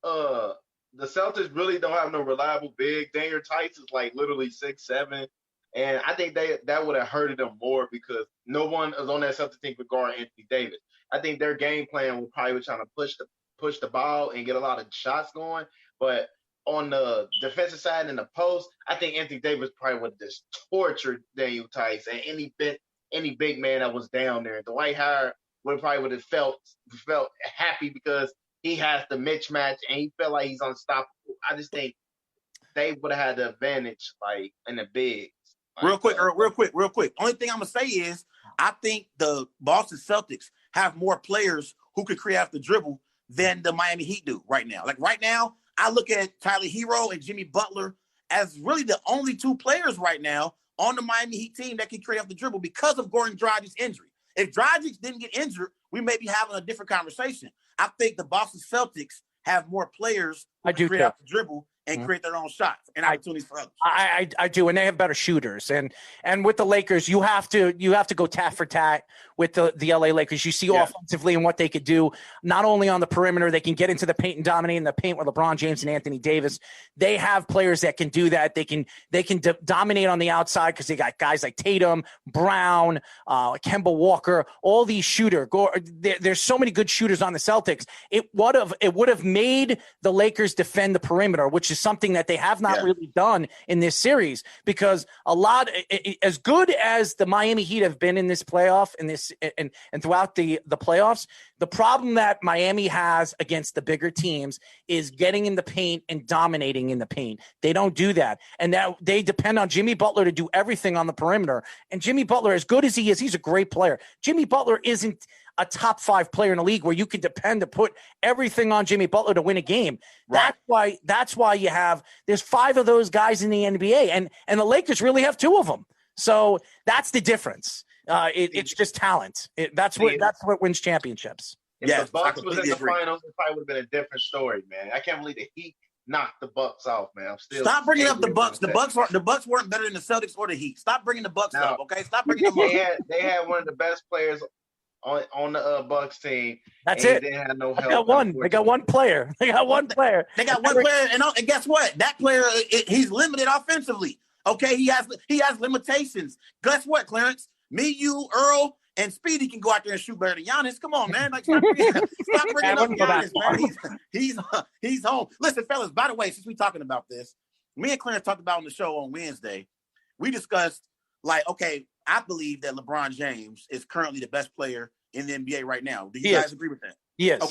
the Celtics really don't have no reliable big. Daniel Tice is like literally 6'7", and I think that would have hurted them more because no one is on that Celtics team for guard Anthony Davis. I think their game plan will probably be trying to push the ball and get a lot of shots going, but on the defensive side in the post, I think Anthony Davis probably would have just tortured Daniel Tice and any big man that was down there. Dwight Howard would have felt happy because he has the mismatch and he felt like he's unstoppable. I just think they would have had the advantage, like in the bigs. Real quick. Only thing I'm gonna say is I think the Boston Celtics have more players who could create off the dribble than the Miami Heat do right now. Like right now, I look at Tyler Hero and Jimmy Butler as really the only 2 players right now on the Miami Heat team that can create off the dribble because of Goran Dragic's injury. If Dragic didn't get injured, we may be having a different conversation. I think the Boston Celtics have more players who can create off the dribble, and Mhm. create their own shots and opportunities for others. I do, and they have better shooters. And with the Lakers, you have to go tat for tat with the LA Lakers. You see offensively and what they could do, not only on the perimeter, they can get into the paint and dominate in the paint with LeBron James and Anthony Davis. They have players that can do that. They can dominate on the outside because they got guys like Tatum, Brown, Kemba Walker, all these shooters. There's so many good shooters on the Celtics. It would have made the Lakers defend the perimeter, which is something that they have not really done in this series, because as good as the Miami Heat have been in this playoff and throughout the playoffs, the problem that Miami has against the bigger teams is getting in the paint and dominating in the paint. They don't do that. And that they depend on Jimmy Butler to do everything on the perimeter. And Jimmy Butler, as good as he is, he's a great player. Jimmy Butler isn't a top 5 player in the league where you can depend to put everything on Jimmy Butler to win a game. Right. That's why there's 5 of those guys in the NBA, and the Lakers really have 2 of them. So that's the difference. It's just talent. That's what wins championships. If the Bucks was in the finals, it probably would have been a different story, man. I can't believe the Heat knocked the Bucks off, man. I'm still stop bringing up the Bucks. The Bucks weren't better than the Celtics or the Heat. Stop bringing the Bucks up, okay? Stop bringing them up. They had one of the best players on the Bucks team. That's it. They had no help. They got one player. They got one player, and guess what? That player, he's limited offensively. Okay, he has limitations. Guess what, Clarence? Me, you, Earl, and Speedy can go out there and shoot better than Giannis. Come on, man. Like, stop bringing up Giannis, man. He's home. Listen, fellas, by the way, since we're talking about this, me and Clarence talked about on the show on Wednesday. We discussed, like, okay, I believe that LeBron James is currently the best player in the NBA right now. Do you guys agree with that? Yes.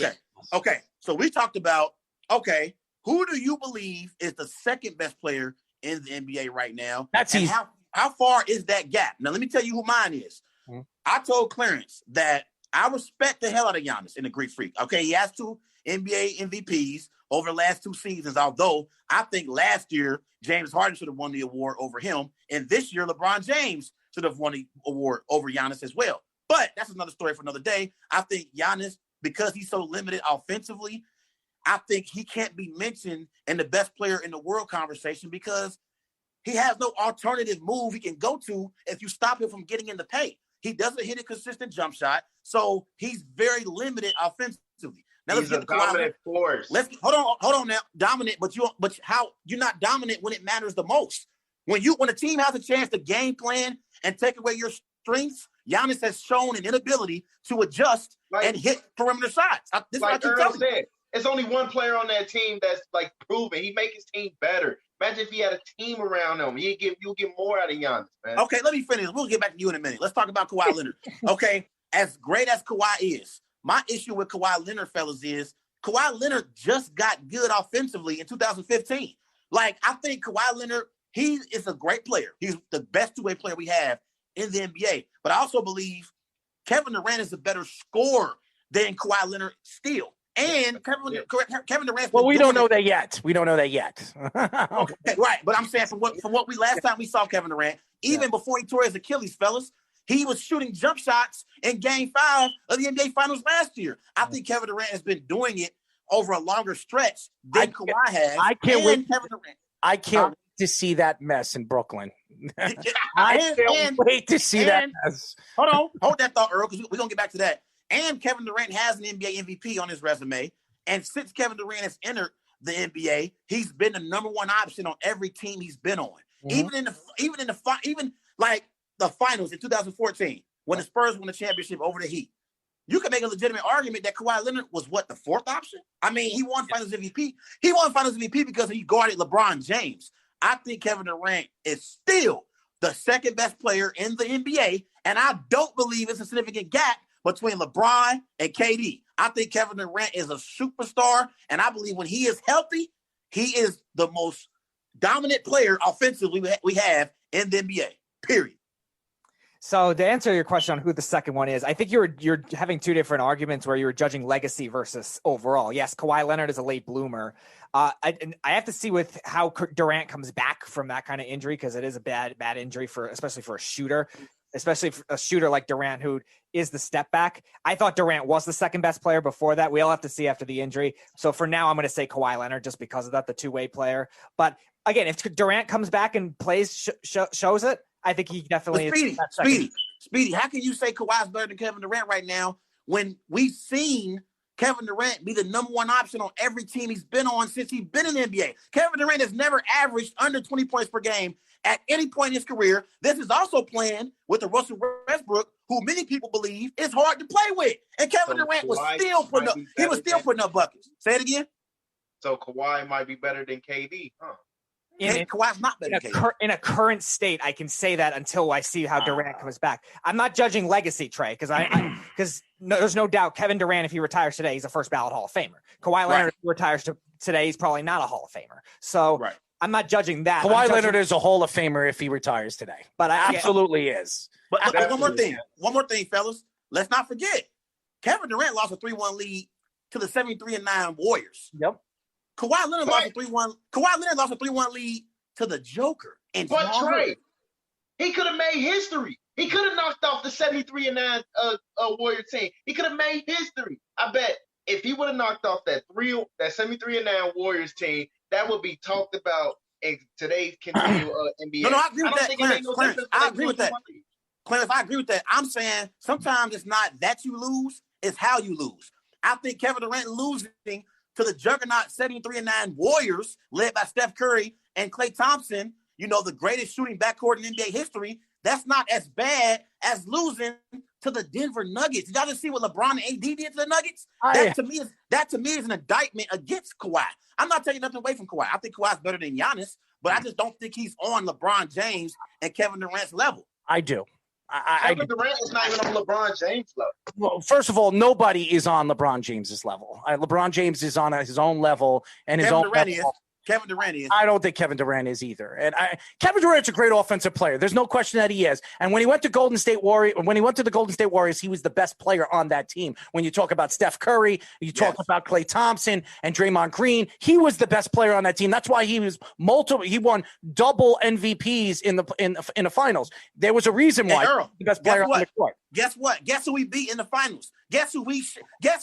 Okay. So we talked about, okay, who do you believe is the second best player in the NBA right now? That's easy. How far is that gap? Now, let me tell you who mine is. Mm-hmm. I told Clarence that I respect the hell out of Giannis in the Greek Freak. Okay, he has 2 NBA MVPs over the last 2 seasons, although I think last year James Harden should have won the award over him, and this year LeBron James should have won the award over Giannis as well. But that's another story for another day. I think Giannis, because he's so limited offensively, I think he can't be mentioned in the best player in the world conversation because he has no alternative move he can go to if you stop him from getting in the paint. He doesn't hit a consistent jump shot, so he's very limited offensively. Now he's a dominant force. Hold on now, dominant. But how you're not dominant when it matters the most? When a team has a chance to game plan and take away your strengths, Giannis has shown an inability to adjust and hit perimeter shots. This like is what I keep telling you. There's only one player on that team that's like proven. He make his team better. Imagine if he had a team around him. You'll get more out of Giannis, man. Okay, let me finish. We'll get back to you in a minute. Let's talk about Kawhi Leonard. Okay, as great as Kawhi is, my issue with Kawhi Leonard, fellas, is Kawhi Leonard just got good offensively in 2015. Like, I think Kawhi Leonard, he is a great player. He's the best two-way player we have in the NBA. But I also believe Kevin Durant is a better scorer than Kawhi Leonard still. And Kevin Durant. Well, we don't know that yet. Okay, right. But I'm saying from what we last time we saw Kevin Durant, even before he tore his Achilles, fellas, he was shooting jump shots in Game 5 of the NBA Finals last year. I think Kevin Durant has been doing it over a longer stretch than Kawhi has. I can't wait. Kevin Durant. I can't wait to see that mess in Brooklyn. I can't wait to see that mess. Hold that thought, Earl, because we're gonna get back to that. And Kevin Durant has an NBA MVP on his resume. And since Kevin Durant has entered the NBA, he's been the number one option on every team he's been on. Mm-hmm. Even like the finals in 2014, when the Spurs won the championship over the Heat. You can make a legitimate argument that Kawhi Leonard was the fourth option? I mean, he won Finals MVP. He won Finals MVP because he guarded LeBron James. I think Kevin Durant is still the second best player in the NBA, and I don't believe it's a significant gap between LeBron and KD. I think Kevin Durant is a superstar, and I believe when he is healthy, he is the most dominant player offensively we have in the NBA, period. So to answer your question on who the second one is, I think you're having two different arguments where you're judging legacy versus overall. Yes, Kawhi Leonard is a late bloomer. I have to see with how Durant comes back from that kind of injury, because it is a bad injury especially for a shooter. especially for a shooter like Durant, who is the step back. I thought Durant was the second best player before that. We'll have to see after the injury. So for now, I'm going to say Kawhi Leonard just because of that, the two-way player. But again, if Durant comes back and plays, shows it, I think he definitely is. Speedy, how can you say Kawhi's better than Kevin Durant right now when we've seen Kevin Durant be the number one option on every team he's been on since he's been in the NBA? Kevin Durant has never averaged under 20 points per game at any point in his career. This is also playing with the Russell Westbrook, who many people believe is hard to play with. And Kevin Durant was still putting up buckets. Say it again. So Kawhi might be better than KD, huh? Kawhi's not better than KD. In a current state, I can say that until I see how Durant comes back. I'm not judging legacy, Trey, because there's no doubt Kevin Durant, if he retires today, he's a first ballot Hall of Famer. Kawhi Leonard, if he retires today, he's probably not a Hall of Famer. So I'm not judging that. Kawhi Leonard is a Hall of Famer if he retires today. But absolutely is. But one more thing, fellas. Let's not forget, Kevin Durant lost a 3-1 lead to the 73-9 Warriors. Yep. Kawhi Leonard lost a 3-1. Kawhi Leonard lost a 3-1 lead to the Joker. But Trey, he could have made history. He could have knocked off the 73-9 Warrior team. He could have made history. I bet if he would have knocked off that 73-9 Warriors team, that would be talked about in today's continual NBA. No, I agree with that. Clarence, I agree with that. Clarence, I agree with that. I'm saying sometimes it's not that you lose, it's how you lose. I think Kevin Durant losing to the juggernaut 73-9 Warriors, led by Steph Curry and Klay Thompson, the greatest shooting backcourt in NBA history, that's not as bad as losing to the Denver Nuggets. Did y'all just see what LeBron and AD did to the Nuggets? That to me is an indictment against Kawhi. I'm not taking nothing away from Kawhi. I think Kawhi's better than Giannis, but I just don't think he's on LeBron James and Kevin Durant's level. I do. Kevin Durant is not even on LeBron James' level. Well, first of all, nobody is on LeBron James's level. LeBron James is on his own level and his own level. Kevin Durant is. I don't think Kevin Durant is either. And Kevin Durant's a great offensive player. There's no question that he is. And when he went to the Golden State Warriors, he was the best player on that team. When you talk about Steph Curry, you talk about Klay Thompson and Draymond Green, he was the best player on that team. That's why he won double MVPs in the finals. There was a reason why Earl, the best player on the court. Guess what? Guess who we beat in the finals? Guess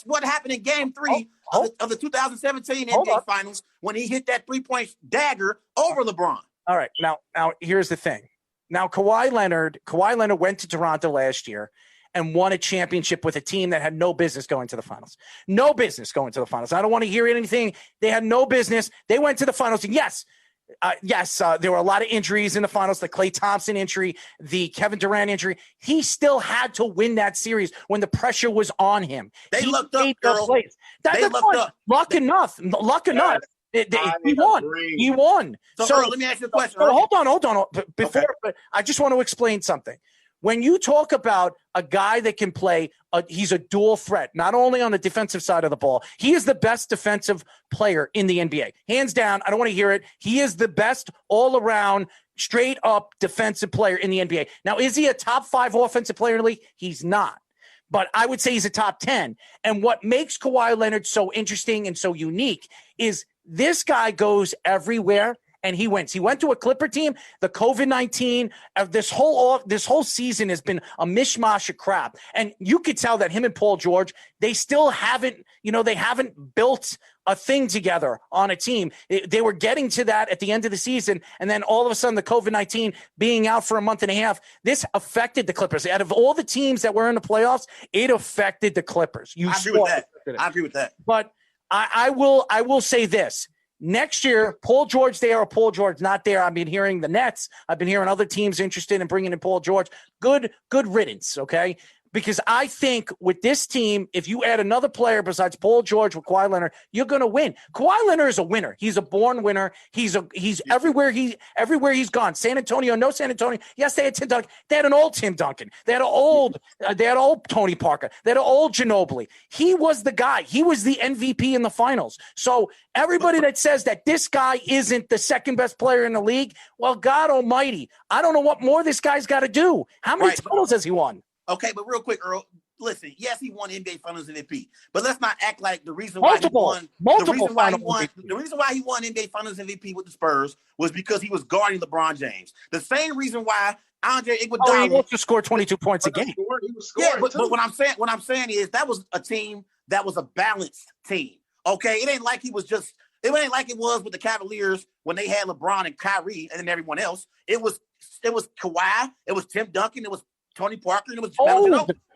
what happened in game 3 of the 2017 NBA finals when he hit that 3-point dagger over LeBron? All right. Now here's the thing. Now Kawhi Leonard went to Toronto last year and won a championship with a team that had no business going to the finals. No business going to the finals. I don't want to hear anything. They had no business. They went to the finals, and yes, there were a lot of injuries in the finals, the Klay Thompson injury, the Kevin Durant injury. He still had to win that series when the pressure was on him. They looked up, girl. They looked up. Luck enough. He won. He won. So Earl, let me ask you a question. Hold on. But I just want to explain something. When you talk about a guy that can play, he's a dual threat, not only on the defensive side of the ball. He is the best defensive player in the NBA. Hands down, I don't want to hear it. He is the best all-around, straight-up defensive player in the NBA. Now, is he a top 5 offensive player in the league? He's not. But I would say he's a top 10. And what makes Kawhi Leonard so interesting and so unique is this guy goes everywhere and he wins. He went to a Clipper team. The COVID-19, this whole season has been a mishmash of crap. And you could tell that him and Paul George, they still haven't built a thing together on a team. They were getting to that at the end of the season. And then all of a sudden the COVID-19 being out for a month and a half, this affected the Clippers. Out of all the teams that were in the playoffs, it affected the Clippers. I agree with that. But I will say this. Next year, Paul George there or Paul George not there. I've been hearing the Nets. I've been hearing other teams interested in bringing in Paul George. Good riddance, okay? Because I think with this team, if you add another player besides Paul George with Kawhi Leonard, you're going to win. Kawhi Leonard is a winner. He's a born winner. He's everywhere he's gone. San Antonio, no San Antonio. Yes, they had Tim Duncan. They had an old Tim Duncan. They had old Tony Parker. They had an old Ginobili. He was the guy. He was the MVP in the finals. So everybody that says that this guy isn't the second best player in the league, well, God almighty, I don't know what more this guy's got to do. How many titles has he won? Okay, but real quick, Earl, listen, yes, he won NBA Finals MVP, but let's not act like the reason why he won NBA Finals MVP with the Spurs was because he was guarding LeBron James. The same reason why Andre Oh, he Iguodala. also scored 22 points a game. He was scoring Yeah, but too. what I'm saying is that was a team that was a balanced team. Okay, it ain't like he was just. It ain't like it was with the Cavaliers when they had LeBron and Kyrie and then everyone else. It was Kawhi. It was Tim Duncan. It was Tony Parker. And it was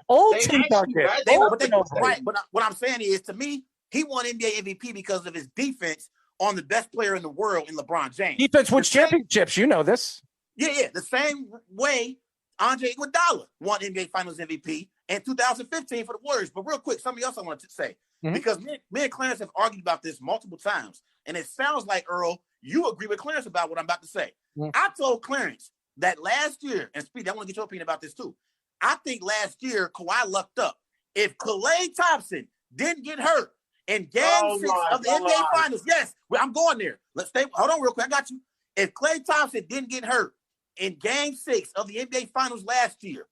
Old They Tim actually Duncan. had- They Oh, were they- right. But what I'm saying is, to me, he won NBA MVP because of his defense on the best player in the world in LeBron James. Defense wins The same- championships. You know this. Yeah. The same way Andre Iguodala won NBA Finals MVP in 2015 for the Warriors. But real quick, something else I wanted to say, because me and Clarence have argued about this multiple times, and it sounds like, Earl, you agree with Clarence about what I'm about to say. I told Clarence that last year, and Speedy, I want to get your opinion about this too. I think last year Kawhi lucked up. If Klay Thompson didn't get hurt in Game 6 of the NBA Finals, yes, I'm going there. Let's stay. Hold on, real quick. I got you. If Klay Thompson didn't get hurt in Game 6 of the NBA Finals last year,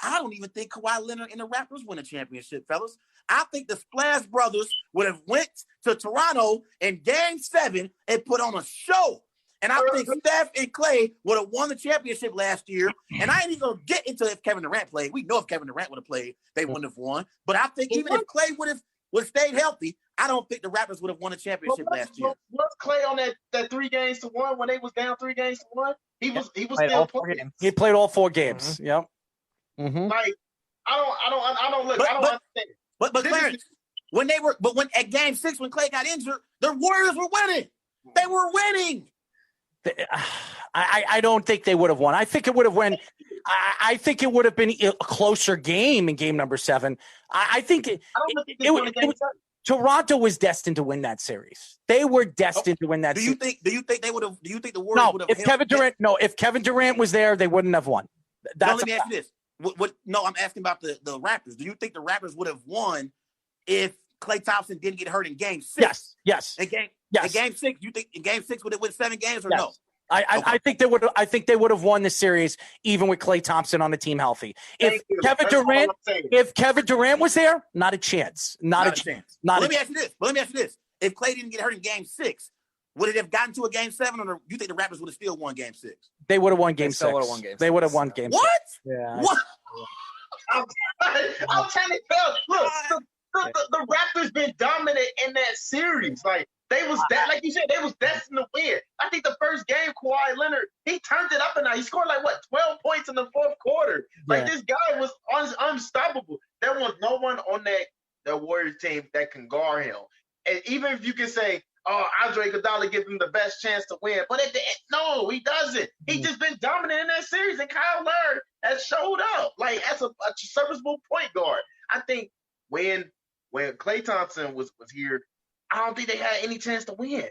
I don't even think Kawhi Leonard and the Raptors win a championship, fellas. I think the Splash Brothers would have went to Toronto in Game 7 and put on a show. And I think Steph and Klay would have won the championship last year. And I ain't even going to get into if Kevin Durant played. We know if Kevin Durant would have played, they wouldn't have won. But I think even if Klay would have stayed healthy, I don't think the Raptors would have won a championship last year. Was Klay on that 3-1 when they was down 3-1? He was Played still all 4 playing. games. He played all 4 games. Yep. Mm-hmm. Like I don't understand. But This Clarence, when at Game 6 when Klay got injured, the Warriors were winning. They were winning. I don't think they would have won. I think it would have won. I think it would have been a closer game in game number 7. I think Toronto was destined to win that series. They were destined to win that. Do you think they would have? Do you think the Warriors would have? If Kevin Durant was there, they wouldn't have won. Let me ask you this. No, I'm asking about the Raptors. Do you think the Raptors would have won if Klay Thompson didn't get hurt in Game 6? Yes. In Game 6, you think in Game 6 would it win 7 games or no? I think they would. I think they would have won the series even with Klay Thompson on the team healthy. If Kevin Durant was there, not a chance. Not a chance. Let me ask you this. If Klay didn't get hurt in Game 6, would it have gotten to a Game 7, or do you think the Raptors would have still won Game 6? They would have won Game 6. They would have won Game 6. What? Yeah. What? I'm trying to tell. Look, the Raptors been dominant in that series. Like they was like you said, they was destined to win. I think the first game, Kawhi Leonard, he turned it up, and he scored 12 points in the fourth quarter. Like this guy was unstoppable. There was no one on that Warriors team that can guard him. And even if you can say, "Oh, Andre Iguodala gives him the best chance to win," but at the end, no, he doesn't. He just been dominant in that series, and Kyle Leonard has showed up as a serviceable point guard. I think when Klay Thompson was here, I don't think they had any chance to win.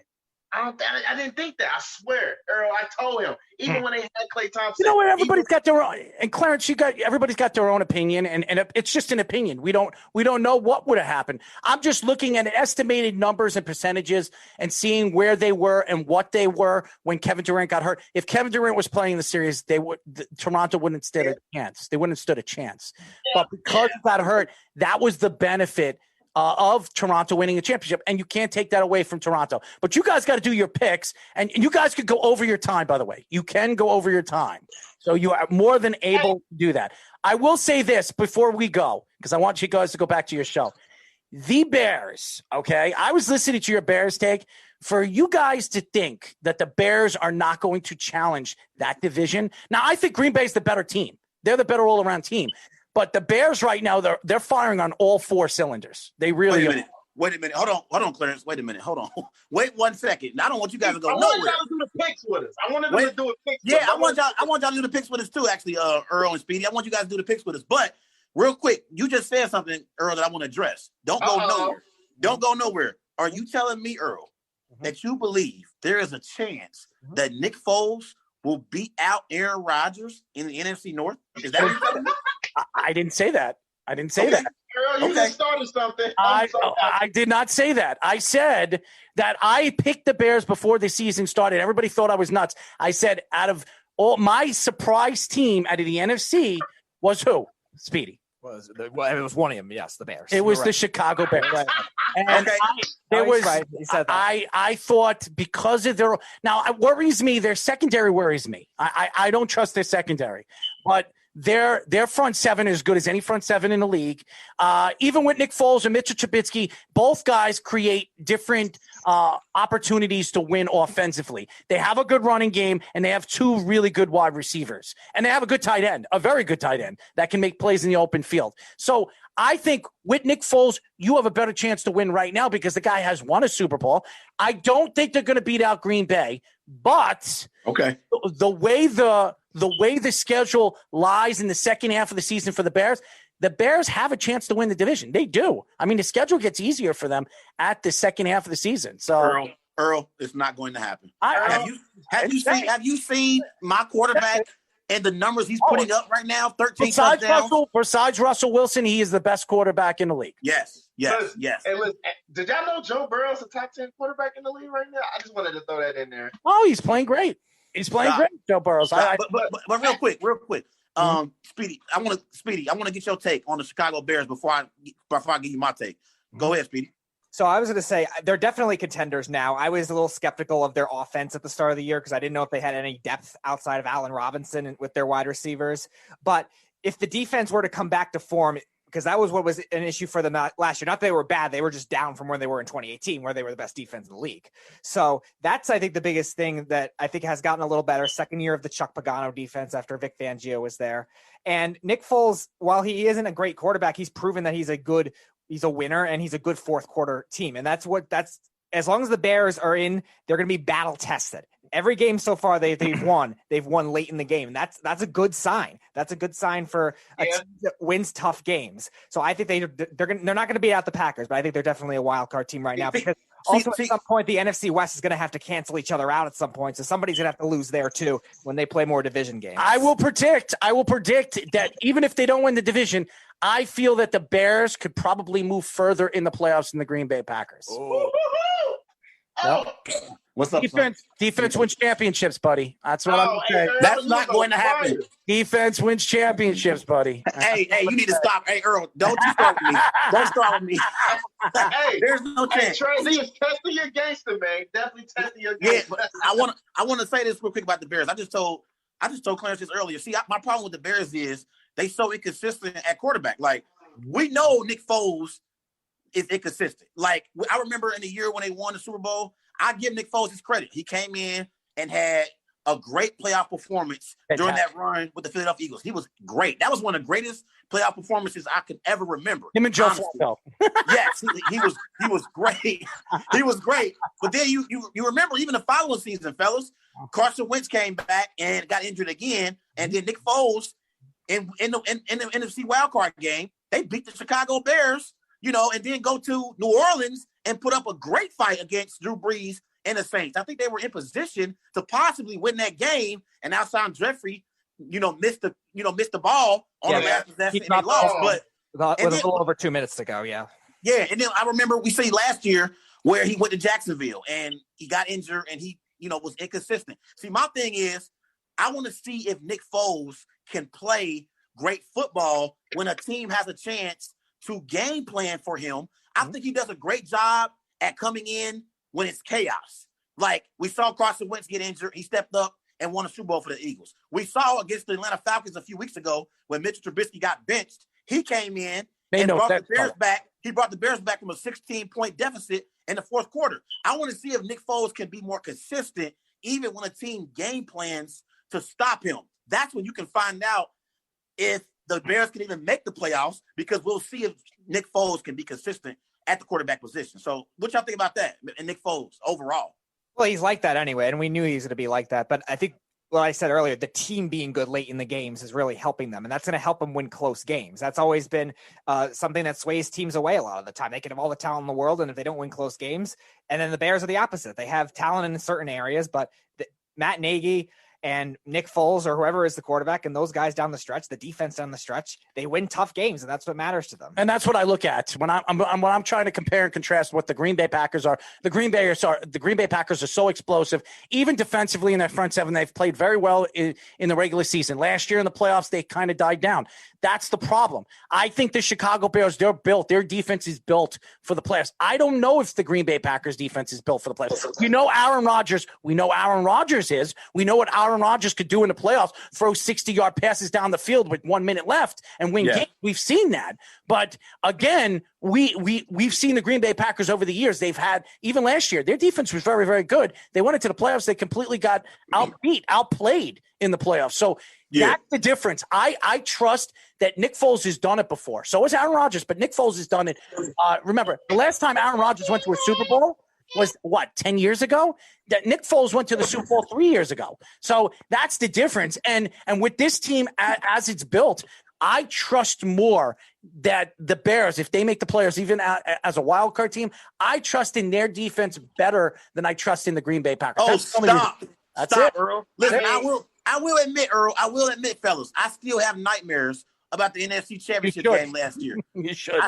I didn't think that. I swear, Earl. I told him even when they had Klay Thompson. You know what? Everybody's got their own. And Clarence, everybody's got their own opinion, and it's just an opinion. We don't know what would have happened. I'm just looking at estimated numbers and percentages and seeing where they were and what they were when Kevin Durant got hurt. If Kevin Durant was playing the series, Toronto wouldn't have stood a chance. They wouldn't have stood a chance. But because he got hurt, that was the benefit of Toronto winning a championship, and you can't take that away from Toronto. But you guys got to do your picks, and you guys could go over your time, by the way. You can go over your time. So you are more than able to do that. I will say this before we go, because I want you guys to go back to your show. The Bears, okay? I was listening to your Bears take. For you guys to think that the Bears are not going to challenge that division. Now, I think Green Bay is the better team. They're the better all-around team. But the Bears right now, they're firing on all 4 cylinders. They really are. Wait a minute. Hold on, Clarence. Wait a minute. Hold on. Wait 1 second. I don't want you guys to go nowhere. I want y'all to do the picks with us. I wanted them to do a picks. Yeah, I want y'all to do the picks with us too, actually, Earl and Speedy. I want you guys to do the picks with us. But real quick, you just said something, Earl, that I want to address. Don't go nowhere. Don't go nowhere. Are you telling me, Earl, that you believe there is a chance that Nick Foles will beat out Aaron Rodgers in the NFC North? Is that what you're telling me? I didn't say that. I didn't say that. Girl, you just started something. I did not say that. I said that I picked the Bears before the season started. Everybody thought I was nuts. I said out of all my surprise team out of the NFC was who? Speedy. It was one of them. Yes, the Bears. It was You're the right. Chicago Bears. Right. And Okay. there He's was right. He said that. I thought because of their now it worries me. Their secondary worries me. I don't trust their secondary, but their front seven is as good as any front seven in the league. Even with Nick Foles and Mitchell Trubisky, both guys create different opportunities to win offensively. They have a good running game, and they have two really good wide receivers, and they have a good tight end, a very good tight end that can make plays in the open field. So I think with Nick Foles, you have a better chance to win right now because the guy has won a Super Bowl. I don't think they're going to beat out Green Bay, but Okay. the way the schedule lies in the second half of the season for the Bears have a chance to win the division. They do. I mean, the schedule gets easier for them at the second half of the season. So Earl, it's not going to happen. Have you seen my quarterback and the numbers he's putting up right now? 13 touchdowns. Besides Russell Wilson, he is the best quarterback in the league. Yes. Hey, listen, did y'all know Joe Burrow's a top 10 quarterback in the league right now? I just wanted to throw that in there. Oh, he's playing great. He's playing great, Joe Burrow. But real quick. Speedy, I want to get your take on the Chicago Bears before I give you my take. Go ahead, Speedy. So I was going to say they're definitely contenders now. I was a little skeptical of their offense at the start of the year because I didn't know if they had any depth outside of Allen Robinson with their wide receivers. But if the defense were to come back to form, because that was what was an issue for them last year. Not that they were bad. They were just down from where they were in 2018, where they were the best defense in the league. So that's, I think, the biggest thing that I think has gotten a little better. Second year of the Chuck Pagano defense after Vic Fangio was there. And Nick Foles, while he isn't a great quarterback, he's proven that he's a winner and he's a good fourth quarter team. And that's as long as the Bears are in, they're going to be battle tested. Every game so far they've won late in the game. And that's a good sign. That's a good sign for a team that wins tough games. So I think they're not going to beat out the Packers, but I think they're definitely a wild card team right now because at some point the NFC West is going to have to cancel each other out at some point. So somebody's going to have to lose there too when they play more division games. I will predict that even if they don't win the division, I feel that the Bears could probably move further in the playoffs than the Green Bay Packers. What's up? Defense wins championships, buddy. That's what I'm saying. That's not going to happen. Defense wins championships, buddy. Hey, you need to stop. Hey, Earl, don't you start with me. Don't start with me. Hey, there's no chance. Trey, he is testing your gangster, man. Definitely testing your Yeah, gangster. but I want to say this real quick about the Bears. I just told Clarence this earlier. See, my problem with the Bears is they so inconsistent at quarterback. Like, we know Nick Foles is inconsistent. Like, I remember in the year when they won the Super Bowl, I give Nick Foles his credit. He came in and had a great playoff performance during that run with the Philadelphia Eagles. He was great. That was one of the greatest playoff performances I could ever remember. Him and Joe Flacco. Yes, he was great. He was great. But then you remember even the following season, fellas, Carson Wentz came back and got injured again, and then Nick Foles in the NFC wildcard game, they beat the Chicago Bears, and then go to New Orleans and put up a great fight against Drew Brees and the Saints. I think they were in position to possibly win that game, and Alshon Jeffrey, missed the ball on the last possession and they lost. But with a little over 2 minutes to go, yeah. Yeah, and then I remember we see last year where he went to Jacksonville and he got injured and he, was inconsistent. See, my thing is I want to see if Nick Foles can play great football when a team has a chance to game plan for him. I think he does a great job at coming in when it's chaos. Like we saw Carson Wentz get injured. He stepped up and won a Super Bowl for the Eagles. We saw against the Atlanta Falcons a few weeks ago when Mitchell Trubisky got benched. He came in and brought the Bears back. He brought the Bears back from a 16-point deficit in the fourth quarter. I want to see if Nick Foles can be more consistent even when a team game plans to stop him. That's when you can find out if the Bears can even make the playoffs, because we'll see if Nick Foles can be consistent at the quarterback position. So what y'all think about that and Nick Foles overall? Well, he's like that anyway, and we knew he was going to be like that. But I think what I said earlier, the team being good late in the games is really helping them, and that's going to help them win close games. That's always been something that sways teams away a lot of the time. They can have all the talent in the world, and if they don't win close games, and then the Bears are the opposite. They have talent in certain areas, but Matt Nagy And Nick Foles or whoever is the quarterback and those guys down the stretch, the defense down the stretch, they win tough games, and that's what matters to them. And that's what I look at when I'm trying to compare and contrast what the Green Bay Packers are. The Green Bay Packers are so explosive, even defensively in their front seven. They've played very well in the regular season. Last year in the playoffs, they kind of died down. That's the problem. I think the Chicago Bears, their defense is built for the playoffs. I don't know if the Green Bay Packers defense is built for the playoffs. We know Aaron Rodgers is. We know what Aaron Rodgers could do in the playoffs, throw 60-yard passes down the field with 1 minute left and win games. We've seen that. But again, we've seen the Green Bay Packers over the years. They've had, even last year, their defense was very, very good. They went into the playoffs. They completely got outplayed in the playoffs. So that's the difference. I trust that Nick Foles has done it before. So has Aaron Rodgers, but Nick Foles has done it. Remember, the last time Aaron Rodgers went to a Super Bowl was 10 years ago? That Nick Foles went to the Super Bowl 3 years ago. So that's the difference. And with this team as it's built, I trust more that the Bears, if they make the playoffs, even as a wild card team, I trust in their defense better than I trust in the Green Bay Packers. Oh, stop, Earl. Listen, I will admit, Earl, fellas, I still have nightmares about the NFC Championship game last year. You should.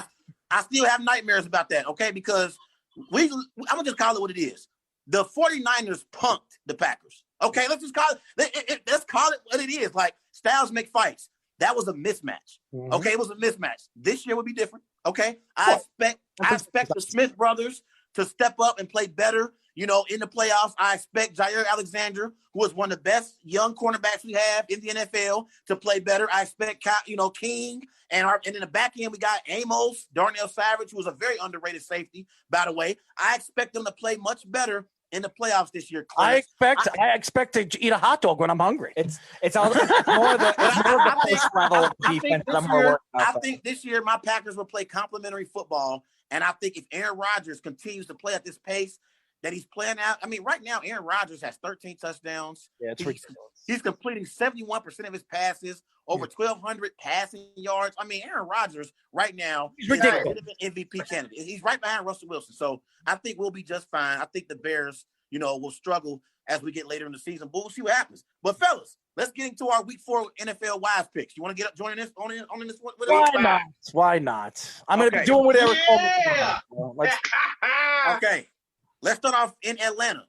I still have nightmares about that, okay? Because I'm going to just call it what it is. The 49ers punked the Packers. Okay, let's just call it what it is. Like, styles make fights. That was a mismatch. Mm-hmm. Okay, it was a mismatch. This year will be different. Okay, I expect the Smith brothers to step up and play better. In the playoffs, I expect Jair Alexander, who is one of the best young cornerbacks we have in the NFL, to play better. I expect King, and in the back end we got Amos, Darnell Savage, who is a very underrated safety, by the way. I expect them to play much better in the playoffs this year. I expect to eat a hot dog when I'm hungry. It's more the post level defense. I think this year my Packers will play complementary football, and I think if Aaron Rodgers continues to play at this pace that he's playing out, I mean, right now Aaron Rodgers has 13 touchdowns. Yeah, it's ridiculous. He's completing 71% of his passes, over 1,200 passing yards. I mean, Aaron Rodgers right now is an MVP candidate. He's right behind Russell Wilson. So I think we'll be just fine. I think the Bears, will struggle as we get later in the season, but we'll see what happens. But fellas, let's get into our Week 4 NFL Wise picks. You want to get up joining this on this one? Why not? I'm going to be doing whatever. Yeah. Okay. Let's start off in Atlanta.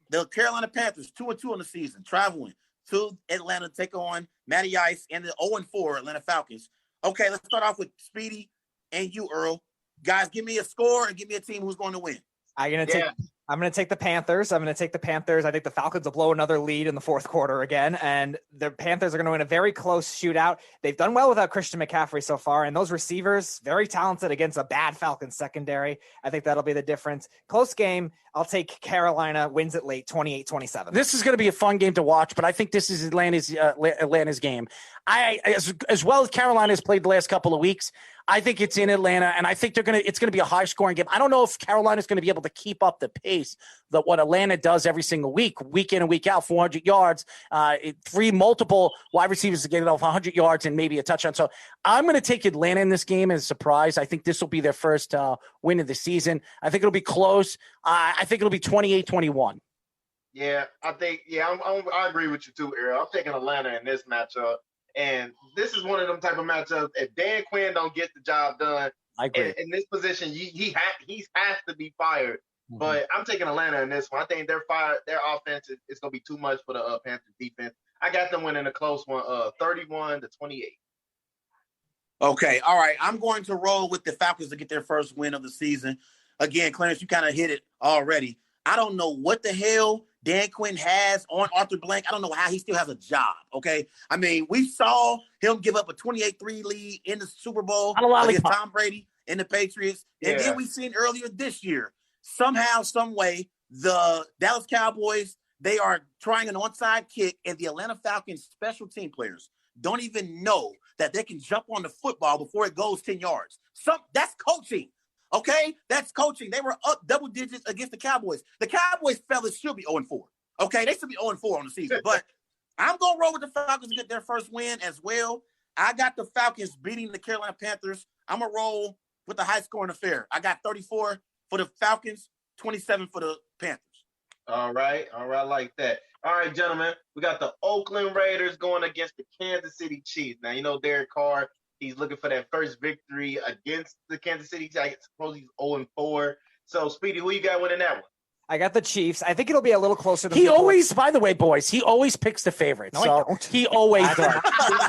The Carolina Panthers, 2-2 on the season, traveling to Atlanta, take on Matty Ice and the 0-4 Atlanta Falcons. Okay, let's start off with Speedy and you, Earl. Guys, give me a score and give me a team who's going to win. I'm going to take the Panthers. I think the Falcons will blow another lead in the fourth quarter again, and the Panthers are going to win a very close shootout. They've done well without Christian McCaffrey so far, and those receivers, very talented against a bad Falcons secondary. I think that'll be the difference. Close game. I'll take Carolina, wins it late, 28-27. This is going to be a fun game to watch, but I think this is Atlanta's game. As well as Carolina has played the last couple of weeks, I think it's in Atlanta, and I think it's going to be a high-scoring game. I don't know if Carolina's going to be able to keep up the pace that what Atlanta does every single week in and week out, 400 yards, multiple wide receivers to get it off 100 yards and maybe a touchdown. So I'm going to take Atlanta in this game as a surprise. I think this will be their first win of the season. I think it'll be close. I think it'll be 28-21. Yeah, I agree with you too, Ariel. I'm taking Atlanta in this matchup. And this is one of them type of matchups. If Dan Quinn don't get the job done in this position, he has to be fired. Mm-hmm. But I'm taking Atlanta in this one. I think their offense is going to be too much for the Panthers defense. I got them winning a close one, 31-28. Okay, all right. I'm going to roll with the Falcons to get their first win of the season. Again, Clarence, you kind of hit it already. I don't know what the hell Dan Quinn has on Arthur Blank. I don't know how he still has a job, okay? I mean, we saw him give up a 28-3 lead in the Super Bowl against Tom Brady and the Patriots. And then we seen earlier this year, somehow, some way, the Dallas Cowboys, they are trying an onside kick, and the Atlanta Falcons special team players don't even know that they can jump on the football before it goes 10 yards. That's coaching. Okay, that's coaching. They were up double digits against the Cowboys. The Cowboys fellas should be 0-4. Okay, they should be 0-4 on the season. But I'm going to roll with the Falcons to get their first win as well. I got the Falcons beating the Carolina Panthers. I'm going to roll with the high-scoring affair. I got 34 for the Falcons, 27 for the Panthers. All right, I like that. All right, gentlemen, we got the Oakland Raiders going against the Kansas City Chiefs. Now, you know Derek Carr, he's looking for that first victory against the Kansas City Chiefs. I suppose he's 0-4. So, Speedy, who you got winning that one? I got the Chiefs. I think it'll be a little closer than He people- always, by the way, boys, he always picks the favorites. No, I so don't. he always does.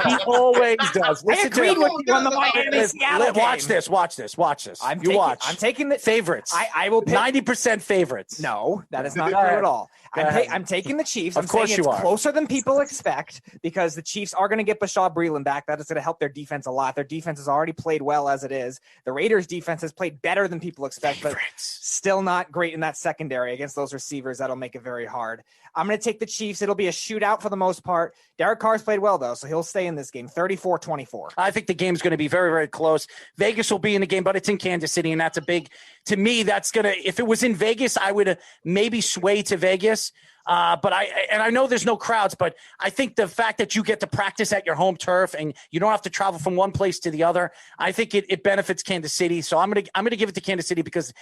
He always does. I Listen to agreed him. with you on the Miami Seattle game. Watch this. Watch this. I'm watch. taking the favorites. I will pick 90% favorites. No, that is not Go true ahead. at all. Go ahead. I'm taking the Chiefs. Of I'm course saying you it's are. closer than people expect because the Chiefs are going to get Bashaw Breeland back. That is going to help their defense a lot. Their defense has already played well as it is. The Raiders' defense has played better than people expect, but still not great in that secondary against those receivers. That'll make it very hard. I'm going to take the Chiefs. It'll be a shootout for the most part. Derek Carr's played well, though, so he'll stay in this game. 34-24. I think the game's going to be very, very close. Vegas will be in the game, but it's in Kansas City, and that's a big – to me, that's going to – if it was in Vegas, I would maybe sway to Vegas. But I know there's no crowds, but I think the fact that you get to practice at your home turf and you don't have to travel from one place to the other, I think it benefits Kansas City. So I'm gonna give it to Kansas City because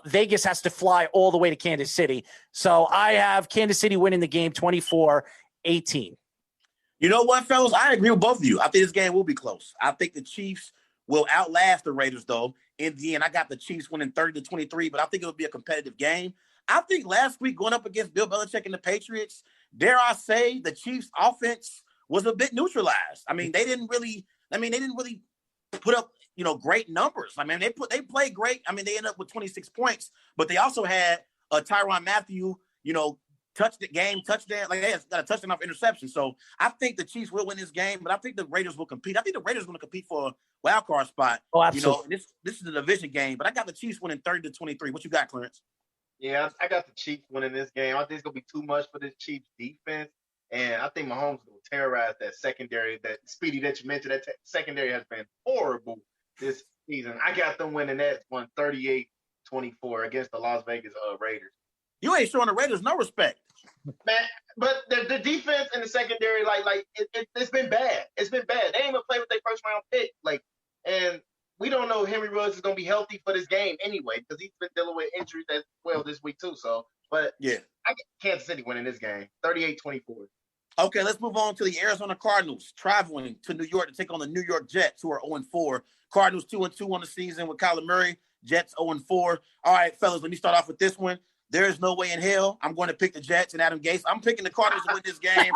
Vegas has to fly all the way to Kansas City. So I have Kansas City winning the game 24-18. You know what, fellas? I agree with both of you. I think this game will be close. I think the Chiefs will outlast the Raiders, though. In the end, I got the Chiefs winning 30-23, but I think it'll be a competitive game. I think last week going up against Bill Belichick and the Patriots, dare I say, the Chiefs' offense was a bit neutralized. I mean, they didn't really put up, great numbers. I mean, they played great. I mean, they ended up with 26 points, but they also had a Tyrann Mathieu, touchdown. Like they got a touchdown off interception. So I think the Chiefs will win this game, but I think the Raiders will compete. I think the Raiders are going to compete for a wild card spot. Oh, absolutely. This is a division game, but I got the Chiefs winning 30-23. What you got, Clarence? Yeah, I got the Chiefs winning this game. I think it's going to be too much for this Chiefs defense. And I think Mahomes is going to terrorize that secondary, that Speedy that you mentioned. That secondary has been horrible this season. I got them winning that one 38-24 against the Las Vegas Raiders. You ain't showing the Raiders no respect. Man, but the defense and the secondary, it's been bad. It's been bad. They ain't even play with their first round pick. And we don't know Henry Ruggs is going to be healthy for this game anyway because he's been dealing with injuries as well this week too. So, but yeah, I get Kansas City winning this game, 38-24. Okay, let's move on to the Arizona Cardinals traveling to New York to take on the New York Jets, who are 0-4. Cardinals 2-2 on the season with Kyler Murray. Jets 0-4. All right, fellas, let me start off with this one. There is no way in hell I'm going to pick the Jets and Adam Gase. I'm picking the Cardinals to win this game.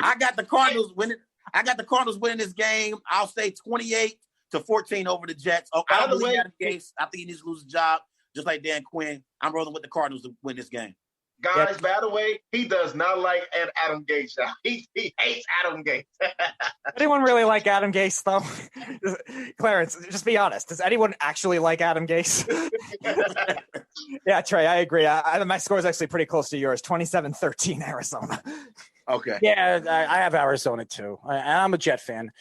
I got the Cardinals winning. I got the Cardinals winning this game. I'll say 28-14 over the Jets. Oh, I don't believe Adam Gase. I think he needs to lose his job, just like Dan Quinn. I'm rolling with the Cardinals to win this game. Guys, by the way, he does not like Adam Gase. He hates Adam Gase. Anyone really like Adam Gase, though? Clarence, just be honest. Does anyone actually like Adam Gase? Yeah, Trey, I agree. My score is actually pretty close to yours, 27-13 Arizona. Okay. Yeah, I have Arizona too. I'm a Jet fan.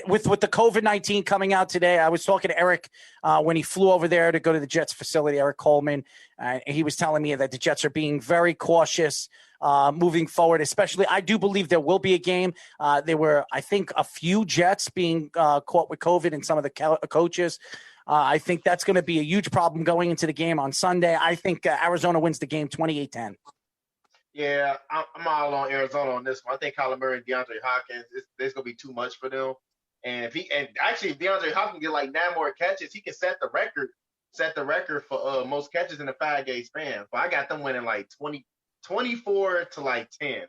With the COVID-19 coming out today, I was talking to Eric when he flew over there to go to the Jets facility, Eric Coleman. He was telling me that the Jets are being very cautious moving forward, especially I do believe there will be a game. There were, I think, a few Jets being caught with COVID and some of the coaches. I think that's going to be a huge problem going into the game on Sunday. I think Arizona wins the game 28-10. Yeah, I'm all on Arizona on this one. I think Kyler Murray and DeAndre Hopkins, there's going to be too much for them. And if DeAndre Hopkins get like 9 more catches, he can set the record for most catches in a 5-game span. But I got them winning like 24 to like 10.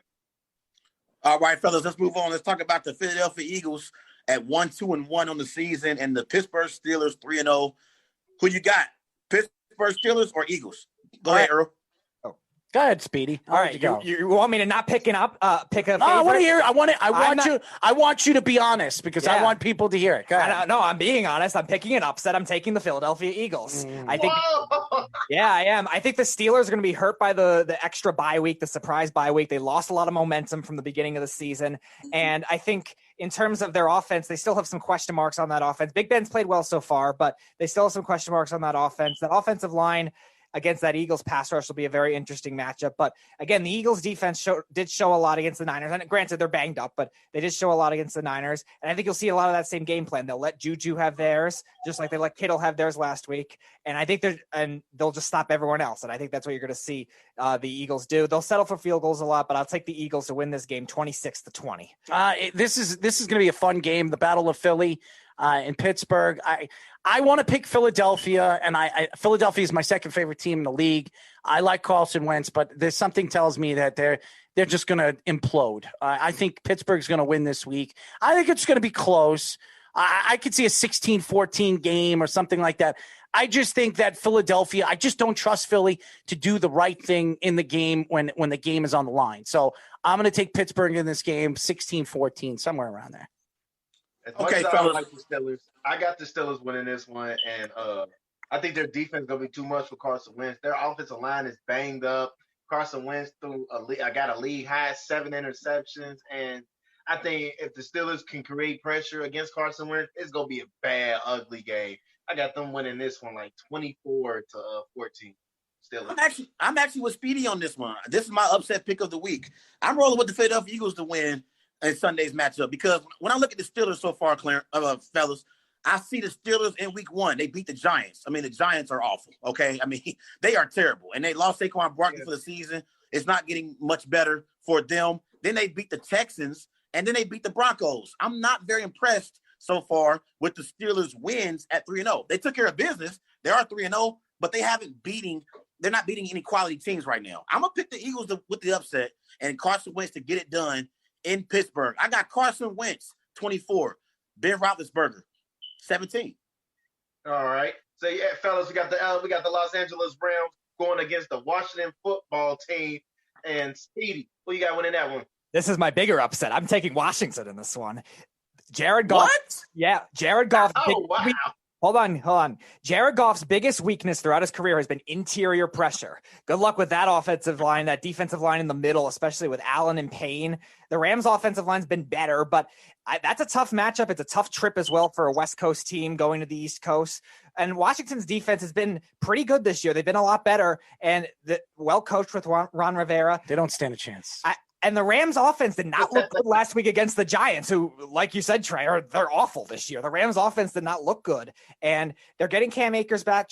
All right, fellas, let's move on. Let's talk about the Philadelphia Eagles at 1-2-1 on the season and the Pittsburgh Steelers 3-0. Who you got? Pittsburgh Steelers or Eagles? Go ahead, Earl. Go ahead, Speedy. All right, you want me to not pick a favorite? No, I want to hear. I want you to be honest because I want people to hear it. Go ahead. No, I'm being honest. I'm picking an upset. I'm taking the Philadelphia Eagles. I think. Yeah, I am. I think the Steelers are going to be hurt by the extra bye week, the surprise bye week. They lost a lot of momentum from the beginning of the season, and I think in terms of their offense, they still have some question marks on that offense. Big Ben's played well so far, but they still have some question marks on that offense. That offensive line. against that Eagles pass rush will be a very interesting matchup. But again, the Eagles defense did show a lot against the Niners. And granted, they're banged up, but they did show a lot against the Niners. And I think you'll see a lot of that same game plan. They'll let Juju have theirs, just like they let Kittle have theirs last week. And I think they'll just stop everyone else. And I think that's what you're going to see the Eagles do. They'll settle for field goals a lot, but I'll take the Eagles to win this game 26-20. This is going to be a fun game. The Battle of Philly in Pittsburgh. I want to pick Philadelphia, and Philadelphia is my second favorite team in the league. I like Carson Wentz, but there's something tells me that they're just going to implode. I think Pittsburgh's going to win this week. I think it's going to be close. I could see a 16-14 game or something like that. I just think that Philadelphia, I just don't trust Philly to do the right thing in the game when the game is on the line. So I'm going to take Pittsburgh in this game, 16-14, somewhere around there. As much as I like the Steelers, I got the Steelers winning this one, and I think their defense is going to be too much for Carson Wentz. Their offensive line is banged up. Carson Wentz got a league high 7 interceptions, and I think if the Steelers can create pressure against Carson Wentz, it's going to be a bad, ugly game. I got them winning this one like 24-14. Steelers. I'm actually with Speedy on this one. This is my upset pick of the week. I'm rolling with the Philadelphia Eagles to win in Sunday's matchup because when I look at the Steelers so far, fellas, I see the Steelers in week 1. They beat the Giants. I mean, the Giants are awful, okay? I mean, they are terrible. And they lost Saquon Barkley for the season. It's not getting much better for them. Then they beat the Texans, and then they beat the Broncos. I'm not very impressed so far with the Steelers' wins at 3-0. They took care of business. They are 3-0, but they're not beating any quality teams right now. I'm going to pick the Eagles with the upset and Carson Wentz to get it done in Pittsburgh. I got Carson Wentz, 24. Ben Roethlisberger, 17. All right. So, yeah, fellas, we got the Los Angeles Rams going against the Washington football team. And Speedy, who you got winning that one? This is my bigger upset. I'm taking Washington in this one. Jared Goff. What? Yeah, Jared Goff. Oh, wow. Hold on. Jared Goff's biggest weakness throughout his career has been interior pressure. Good luck with that offensive line, that defensive line in the middle, especially with Allen and Payne. The Rams' offensive line's been better, but that's a tough matchup. It's a tough trip as well for a West Coast team going to the East Coast. And Washington's defense has been pretty good this year. They've been a lot better and well coached with Ron Rivera. They don't stand a chance. And the Rams offense did not look good last week against the Giants, who, like you said, Trey, they're awful this year. The Rams offense did not look good. And they're getting Cam Akers back,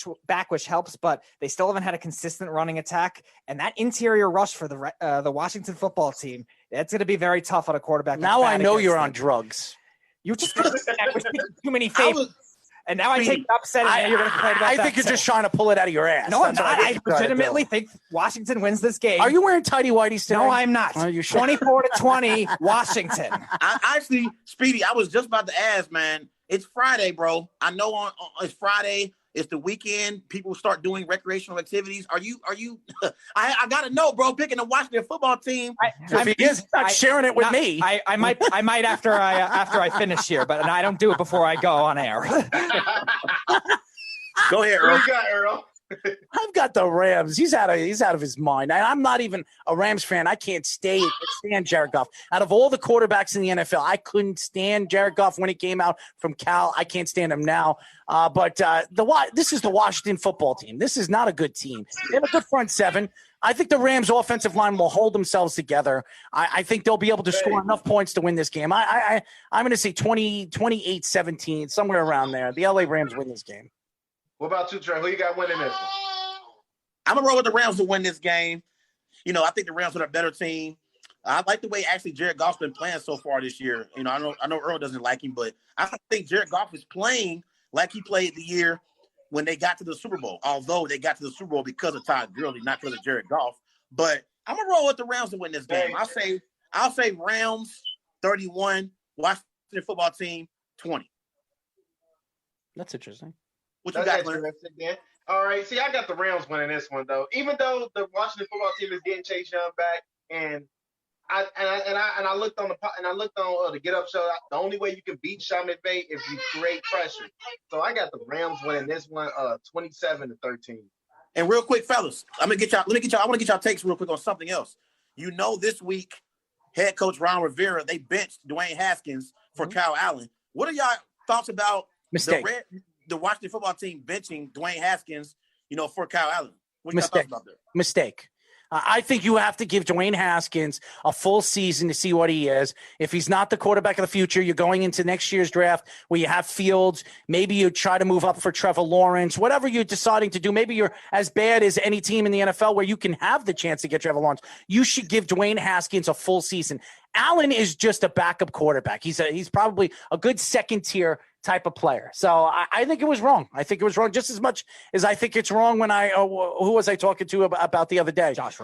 which helps, but they still haven't had a consistent running attack. And that interior rush for the Washington football team, that's going to be very tough on a quarterback. Now I know you're on drugs. You just too many favorites. And now I take the upset, and you're going to complain about that. I think you're just trying to pull it out of your ass. No, I'm not. I legitimately think Washington wins this game. Are you wearing tighty whities today? No, I'm not. Are you sure? 24-20, Washington. Actually, Speedy, I was just about to ask, man. It's Friday, bro. I know it's Friday. It's the weekend. People start doing recreational activities. Are you? I gotta know, bro. Picking the Washington football team. If he is not sharing it with me, I might after I finish here, but I don't do it before I go on air. Go ahead, Who Earl. you got, Earl? I've got the Rams. He's out of his mind. I'm not even a Rams fan. I can't stand Jared Goff. Out of all the quarterbacks in the NFL, I couldn't stand Jared Goff when he came out from Cal. I can't stand him now. But this is the Washington football team. This is not a good team. They have a good front seven. I think the Rams offensive line will hold themselves together. I think they'll be able to score enough points to win this game. I'm going to say 28-17, somewhere around there. The LA Rams win this game. What about you, Trey? Who you got winning this one? I'm gonna roll with the Rams to win this game. You know, I think the Rams are a better team. I like the way actually Jared Goff's been playing so far this year. You know, I know Earl doesn't like him, but I think Jared Goff is playing like he played the year when they got to the Super Bowl. Although they got to the Super Bowl because of Todd Gurley, not because of Jared Goff. But I'm gonna roll with the Rams to win this game. I'll say Rams 31, Washington football team 20. That's interesting. What you got, Glenn? All right. See, I got the Rams winning this one, though. Even though the Washington football team is getting Chase Young back, and I looked on the Get Up show. The only way you can beat Sean McVay is you create pressure. So I got the Rams winning this one, 27-13. And real quick, fellas, I want to get y'all takes real quick on something else. You know, this week, head coach Ron Rivera, they benched Dwayne Haskins for Kyle Allen. What are y'all thoughts about Mistake. the Washington football team benching Dwayne Haskins, for Kyle Allen? What you got thoughts about that? Mistake. I think you have to give Dwayne Haskins a full season to see what he is. If he's not the quarterback of the future, you're going into next year's draft where you have Fields. Maybe you try to move up for Trevor Lawrence, whatever you're deciding to do. Maybe you're as bad as any team in the NFL where you can have the chance to get Trevor Lawrence. You should give Dwayne Haskins a full season. Allen is just a backup quarterback. He's probably a good second tier type of player. So I think it was wrong. I think it was wrong just as much as I think it's wrong when who was I talking to about the other day? Josh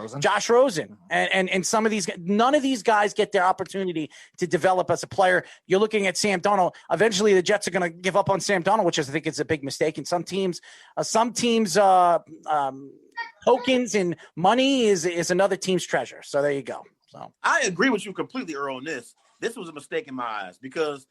Rosen. And some of these, none of these guys get their opportunity to develop as a player. You're looking at Sam Darnold. Eventually the Jets are going to give up on Sam Darnold, which I think is a big mistake. And some teams, tokens and money is another team's treasure. So there you go. So I agree with you completely, Earl, on this. This was a mistake in my eyes because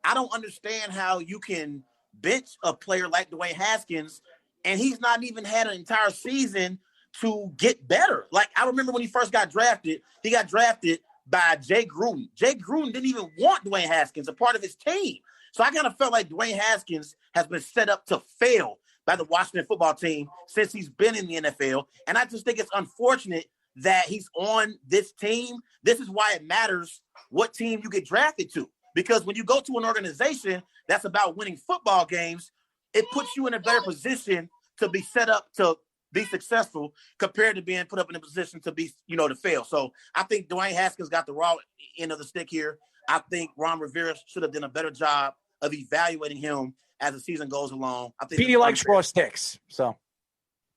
I don't understand how you can bench a player like Dwayne Haskins and he's not even had an entire season to get better. Like, I remember when he first got drafted, he got drafted by Jay Gruden. Jay Gruden didn't even want Dwayne Haskins a part of his team. So I kind of felt like Dwayne Haskins has been set up to fail by the Washington football team since he's been in the NFL. And I just think it's unfortunate that he's on this team. This is why it matters what team you get drafted to. Because when you go to an organization that's about winning football games, it puts you in a better position to be set up to be successful compared to being put up in a position to be, to fail. So I think Dwayne Haskins got the raw end of the stick here. I think Ron Rivera should have done a better job of evaluating him as the season goes along. I think Speedy likes raw sticks. So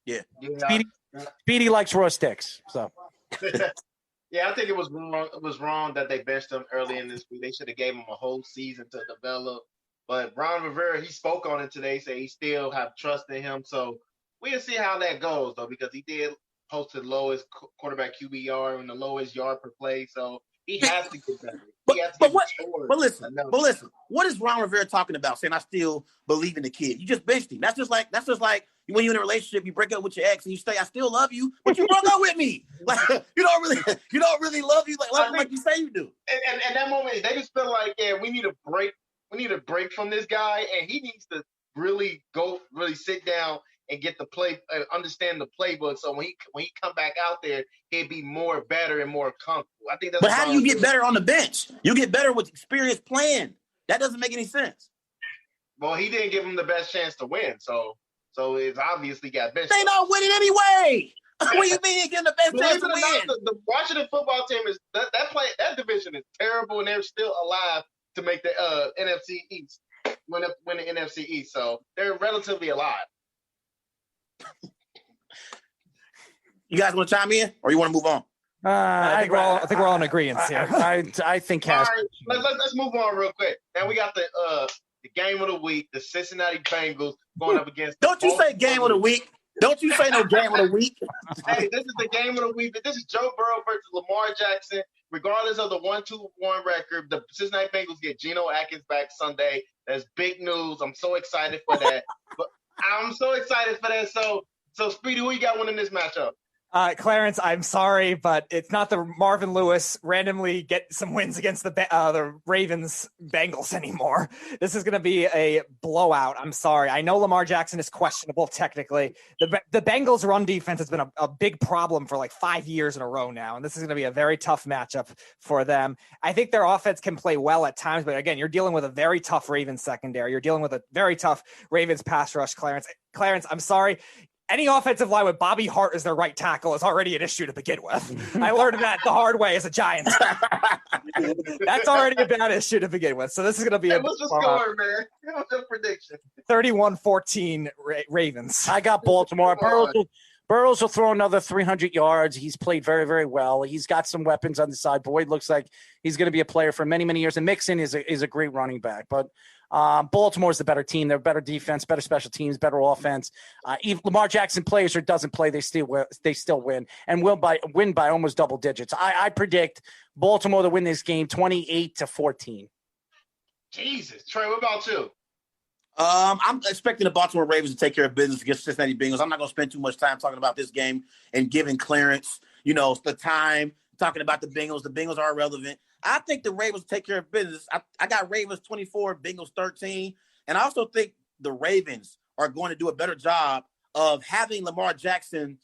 yeah. Speedy likes raw sticks. So yeah, I think it was wrong. It was wrong that they benched him early in this week. They should have gave him a whole season to develop. But Ron Rivera, he spoke on it today, said he still have trust in him. So we'll see how that goes, though, because he did post the lowest quarterback QBR and the lowest yard per play. So he has to get better. But listen, what is Ron Rivera talking about? Saying I still believe in the kid. You just benched him. That's just like when you're in a relationship, you break up with your ex and you say, I still love you, but you broke up with me. Like you don't really love you like you say you do. And that moment, they just feel like, yeah, we need a break. We need a break from this guy, and he needs to really sit down and get the play, understand the playbook. So when he come back out there, he'd be more better and more comfortable. I think that's. But how do you get better on the bench? You get better with experience playing. That doesn't make any sense. Well, he didn't give him the best chance to win, so it's obviously got benched. They not winning anyway. What do you mean he getting the best chance to win? The Washington football team is that division is terrible, and they're still alive to make the NFC East win the NFC East. So they're relatively alive. You guys want to chime in, or you want to move on? I think we're all in agreement here. I think Haskins. All right, let's move on real quick. Now we got the game of the week, the Cincinnati Bengals going up against. Don't you say game of the week? Don't you say no game of the week? Hey, this is the game of the week. This is Joe Burrow versus Lamar Jackson. Regardless of the 1-2-1 record, the Cincinnati Bengals get Geno Atkins back Sunday. That's big news. I'm so excited for that. So Speedy, who you got winning this matchup? Clarence, I'm sorry, but it's not the Marvin Lewis randomly get some wins against the Ravens Bengals anymore. This is going to be a blowout. I'm sorry. I know Lamar Jackson is questionable technically. The Bengals run defense has been a big problem for like 5 years in a row now, and this is going to be a very tough matchup for them. I think their offense can play well at times, but again, you're dealing with a very tough Ravens secondary. You're dealing with a very tough Ravens pass rush, Clarence, I'm sorry. Any offensive line with Bobby Hart as their right tackle is already an issue to begin with. I learned that the hard way as a Giants. That's already a bad issue to begin with. So this is going to be what's the score, man? What's the prediction? 31-14 Ravens. I got Baltimore. Burrows will throw another 300 yards. He's played very, very well. He's got some weapons on the side. Boyd looks like he's going to be a player for many, many years. And Mixon is a great running back. But Baltimore's the better team. They're better defense, better special teams, better offense. If Lamar Jackson plays or doesn't play, they still win and win by almost double digits. I predict Baltimore to win this game 28-14. Jesus, Trey, what about you? I'm expecting the Baltimore Ravens to take care of business against Cincinnati Bengals. I'm not going to spend too much time talking about this game and giving Clarence, the time talking about the Bengals. The Bengals are irrelevant. I think the Ravens take care of business. I got Ravens 24, Bengals 13. And I also think the Ravens are going to do a better job of having Lamar Jackson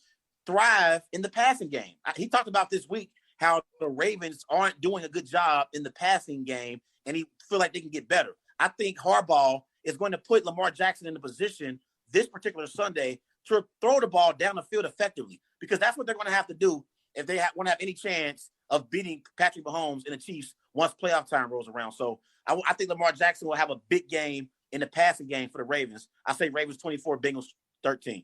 thrive in the passing game. He talked about this week how the Ravens aren't doing a good job in the passing game, and he feel like they can get better. I think Harbaugh is going to put Lamar Jackson in a position this particular Sunday to throw the ball down the field effectively, because that's what they're going to have to do if they want to have any chance of beating Patrick Mahomes and the Chiefs once playoff time rolls around. So I think Lamar Jackson will have a big game in the passing game for the Ravens. I say Ravens 24, Bengals 13.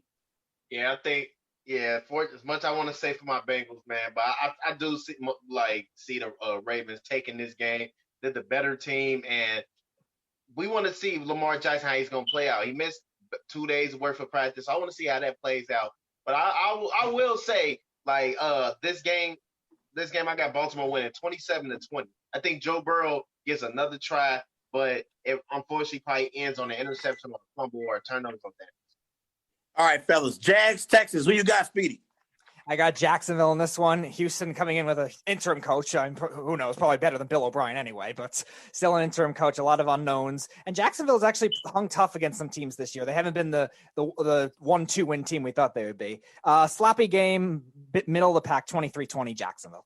Yeah, I think. Yeah, for as much I want to say for my Bengals, man, but I do see the Ravens taking this game. They're the better team, and we want to see Lamar Jackson how he's going to play out. He missed 2 days worth of practice. I want to see how that plays out. But I will say, like, this game I got Baltimore winning 27-20. I think Joe Burrow gets another try, but it unfortunately probably ends on an interception or a fumble or a turnover on that. All right, fellas. Jags, Texas. Who you got, Speedy? I got Jacksonville in this one. Houston coming in with an interim coach. Who knows? Probably better than Bill O'Brien anyway, but still an interim coach. A lot of unknowns. And Jacksonville's actually hung tough against some teams this year. They haven't been the 1-2 win team we thought they would be. Sloppy game, bit middle of the pack, 23-20 Jacksonville.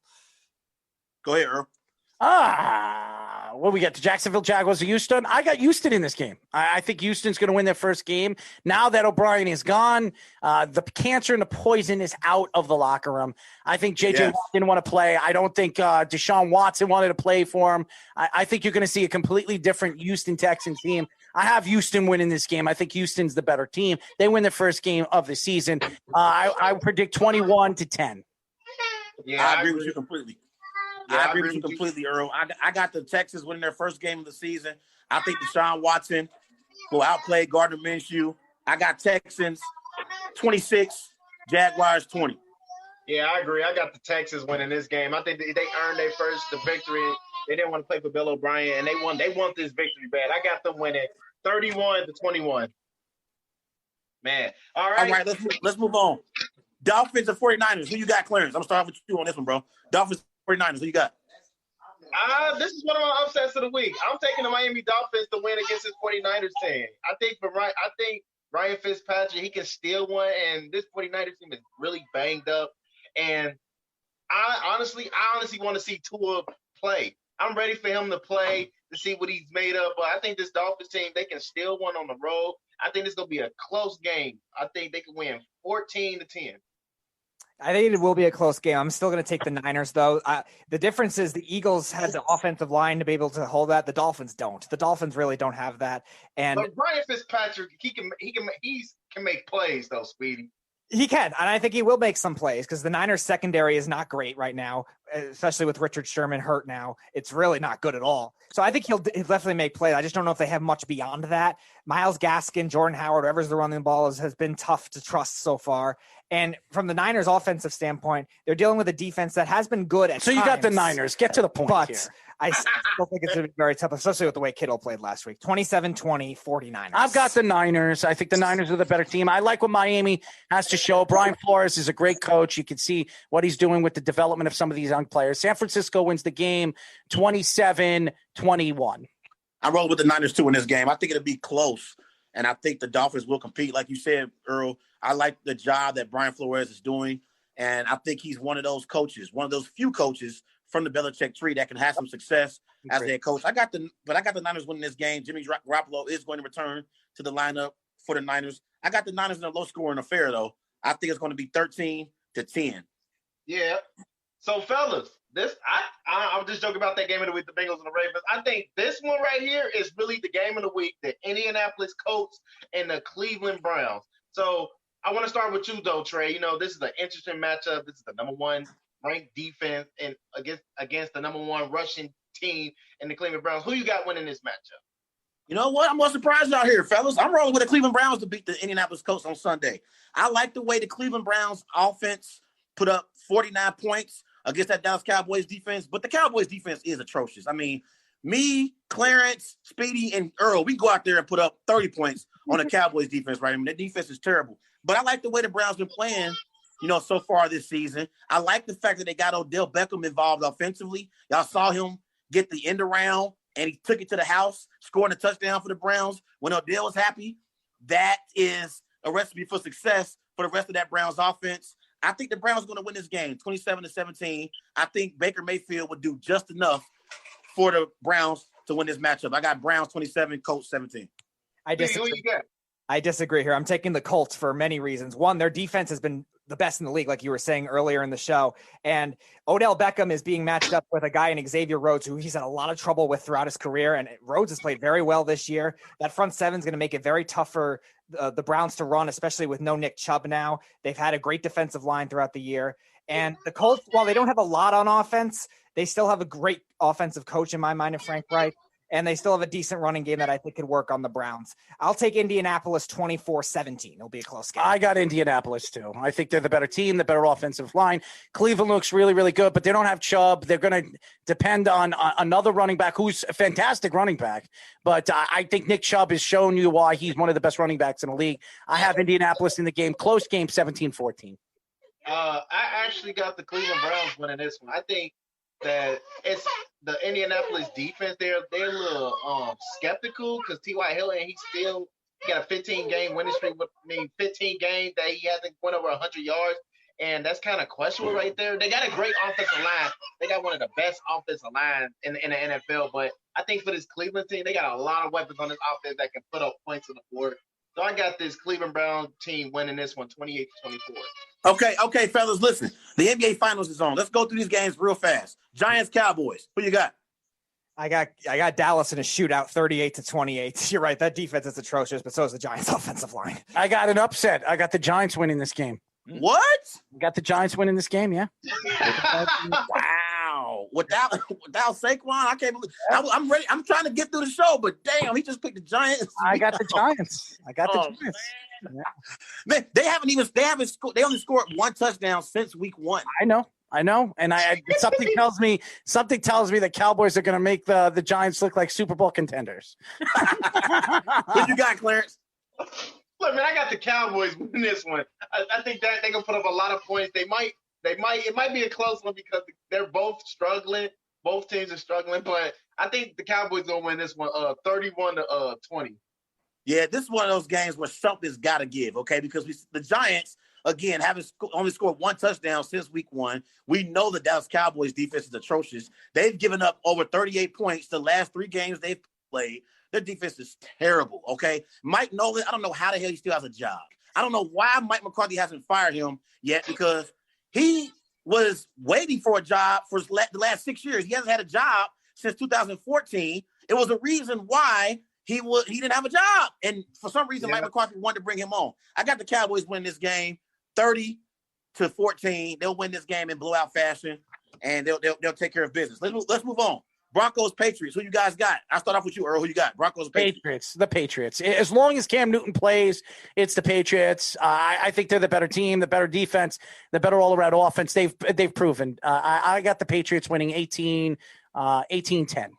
Go ahead, Earl. What we got? The Jacksonville Jaguars or Houston? I got Houston in this game. I think Houston's going to win their first game. Now that O'Brien is gone, the cancer and the poison is out of the locker room. I think J.J. Watt didn't want to play. I don't think Deshaun Watson wanted to play for him. I think you're going to see a completely different Houston Texans team. I have Houston winning this game. I think Houston's the better team. They win the first game of the season. I predict 21-10. Yeah, I agree with you completely. I agree with you completely, Earl. I got the Texans winning their first game of the season. I think Deshaun Watson will outplay Gardner Minshew. I got Texans 26, Jaguars 20. Yeah, I agree. I got the Texans winning this game. I think they earned their the victory. They didn't want to play for Bill O'Brien, and they want this victory bad. I got them winning 31-21. Man, all right. Let's move on. Dolphins and 49ers. Who you got, Clarence? I'm gonna start with you on this one, bro. Dolphins 49ers. Who you got? This is one of my upsets of the week. I'm taking the Miami Dolphins to win against this 49ers team. I think Ryan Fitzpatrick, he can steal one, and this 49ers team is really banged up. And I honestly want to see Tua play. I'm ready for him to play to see what he's made of. But I think this Dolphins team, they can steal one on the road. I think it's going to be a close game. I think they can win 14-10. I think it will be a close game. I'm still going to take the Niners, though. The difference is the Eagles had the offensive line to be able to hold that. The Dolphins don't. The Dolphins really don't have that. And but Ryan Fitzpatrick, he can make plays though, Speedy. He can, and I think he will make some plays because the Niners secondary is not great right now, especially with Richard Sherman hurt now. It's really not good at all. So I think he'll definitely make plays. I just don't know if they have much beyond that. Myles Gaskin, Jordan Howard, whoever's the running ball has been tough to trust so far. And from the Niners' offensive standpoint, they're dealing with a defense that has been good at times. You got the Niners. Get to the point but here. I still think it's going to be very tough, especially with the way Kittle played last week. 27-20, 49ers. I've got the Niners. I think the Niners are the better team. I like what Miami has to show. Brian Flores is a great coach. You can see what he's doing with the development of some of these young players. San Francisco wins the game 27-21. I roll with the Niners, too, in this game. I think it'll be close, and I think the Dolphins will compete. Like you said, Earl, I like the job that Brian Flores is doing, and I think he's one of those coaches, one of those few coaches from the Belichick tree that can have some success as a head coach. I got the Niners winning this game. Jimmy Garoppolo is going to return to the lineup for the Niners. I got the Niners in a low-scoring affair, though. I think it's going to be 13-10. Yeah. So, fellas, I'm just joking about that game of the week, the Bengals and the Ravens. I think this one right here is really the game of the week, the Indianapolis Colts and the Cleveland Browns. So, I want to start with you, though, Trey. You know, this is an interesting matchup. This is the number one ranked defense and against the number one rushing team in the Cleveland Browns. Who you got winning this matchup? You know what? I'm more surprised out here, fellas. I'm rolling with the Cleveland Browns to beat the Indianapolis Colts on Sunday. I like the way the Cleveland Browns offense put up 49 points against that Dallas Cowboys defense, but the Cowboys defense is atrocious. I mean, me, Clarence, Speedy, and Earl, we go out there and put up 30 points on the Cowboys defense, right? I mean, their defense is terrible. But I like the way the Browns been playing, you know, so far this season. I like the fact that they got Odell Beckham involved offensively. Y'all saw him get the end around, and he took it to the house, scoring a touchdown for the Browns. When Odell was happy, that is a recipe for success for the rest of that Browns offense. I think the Browns are going to win this game, 27-17. I think Baker Mayfield would do just enough for the Browns to win this matchup. I got Browns 27, Colts 17. I Who you got? I disagree here. I'm taking the Colts for many reasons. One, their defense has been the best in the league, like you were saying earlier in the show. And Odell Beckham is being matched up with a guy in Xavier Rhodes, who he's had a lot of trouble with throughout his career. And Rhodes has played very well this year. That front seven is going to make it very tough for the Browns to run, especially with no Nick Chubb now. They've had a great defensive line throughout the year. And the Colts, while they don't have a lot on offense, they still have a great offensive coach in my mind, of Frank Reich. And they still have a decent running game that I think could work on the Browns. I'll take Indianapolis 24-17. It'll be a close game. I got Indianapolis too. I think they're the better team, the better offensive line. Cleveland looks really, really good, but they don't have Chubb. They're going to depend on another running back who's a fantastic running back. But I think Nick Chubb has shown you why he's one of the best running backs in the league. I have Indianapolis in the game. Close game, 17-14. I actually got the Cleveland Browns winning this one. I think that it's the Indianapolis defense. They're a little skeptical because T.Y. Hilton, he got a 15-game winning streak. 15 games that he hasn't went over 100 yards, and that's kind of questionable right there. They got a great offensive line. They got one of the best offensive lines in the NFL. But I think for this Cleveland team, they got a lot of weapons on this offense that can put up points on the board. So I got this Cleveland Brown team winning this one, 28-24. Okay, fellas, listen. The NBA Finals is on. Let's go through these games real fast. Giants, Cowboys. Who you got? I got Dallas in a shootout, 38-28. You're right. That defense is atrocious, but so is the Giants' offensive line. I got an upset. I got the Giants winning this game. What? I got the Giants winning this game, yeah. Wow. Without Saquon, I can't believe I'm ready. I'm trying to get through the show, but damn, he just picked the Giants. I got the Giants. I got the Giants. Man, they only scored one touchdown since week 1. I know. And something tells me the Cowboys are going to make the Giants look like Super Bowl contenders. What you got, Clarence? Look, man, I got the Cowboys winning this one. I think that they're gonna put up a lot of points. It might be a close one because they're both struggling. Both teams are struggling, but I think the Cowboys gonna win this one, 31-20. Yeah, this is one of those games where something's got to give, okay? Because the Giants, again, haven't only scored one touchdown since week 1. We know the Dallas Cowboys defense is atrocious. They've given up over 38 points the last 3 games they've played. Their defense is terrible, okay? Mike Nolan, I don't know how the hell he still has a job. I don't know why Mike McCarthy hasn't fired him yet because he was waiting for a job for the last 6 years. He hasn't had a job since 2014. It was a reason why he didn't have a job. And for some reason, Mike McCarthy wanted to bring him on. I got the Cowboys win this game 30-14. They'll win this game in blowout fashion, and they'll take care of business. Let's move on. Broncos, Patriots. Who you guys got? I'll start off with you, Earl. Who you got? Broncos, Patriots. The Patriots. As long as Cam Newton plays, it's the Patriots. I think they're the better team, the better defense, the better all-around offense. They've proven. I got the Patriots winning 18-10.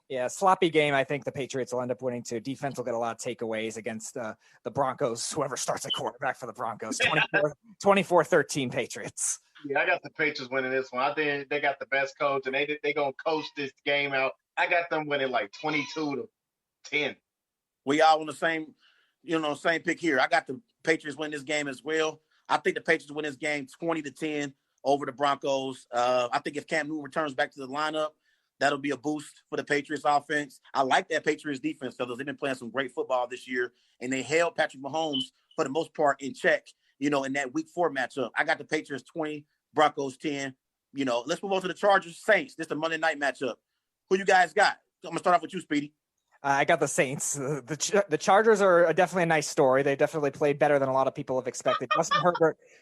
Yeah, sloppy game. I think the Patriots will end up winning too. Defense will get a lot of takeaways against the Broncos, whoever starts at quarterback for the Broncos. 24-13 Patriots. Yeah, I got the Patriots winning this one. I think they got the best coach, and they going to coach this game out. I got them winning like 22-10. We all on the same pick here. I got the Patriots win this game as well. I think the Patriots win this game 20-10 over the Broncos. I think if Cam Newton returns back to the lineup, that'll be a boost for the Patriots offense. I like that Patriots defense, fellas. They've been playing some great football this year, and they held Patrick Mahomes for the most part in check, in that week 4 matchup. I got the Patriots 20, Broncos 10. Let's move on to the Chargers Saints. This is a Monday night matchup. Who you guys got? I'm going to start off with you, Speedy. I got the Saints. The Chargers are definitely a nice story. They definitely played better than a lot of people have expected.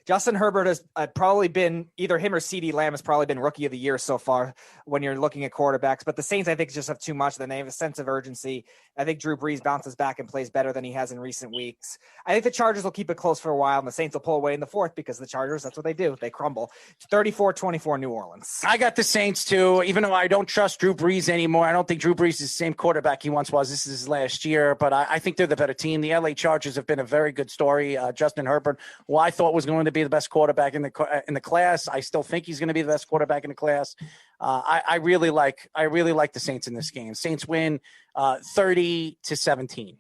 Justin Herbert has probably been either him or CeeDee Lamb has probably been rookie of the year so far when you're looking at quarterbacks. But the Saints, I think, just have too much. Then they have a sense of urgency. I think Drew Brees bounces back and plays better than he has in recent weeks. I think the Chargers will keep it close for a while, and the Saints will pull away in the 4th because the Chargers, that's what they do. They crumble. 34-24 New Orleans. I got the Saints too, even though I don't trust Drew Brees anymore. I don't think Drew Brees is the same quarterback he once was. This is his last year, but I think they're the better team. The LA Chargers have been a very good story. Justin Herbert, who I thought was going to be the best quarterback in the class, I still think he's going to be the best quarterback in the class. I really like the Saints in this game. Saints win 30-17.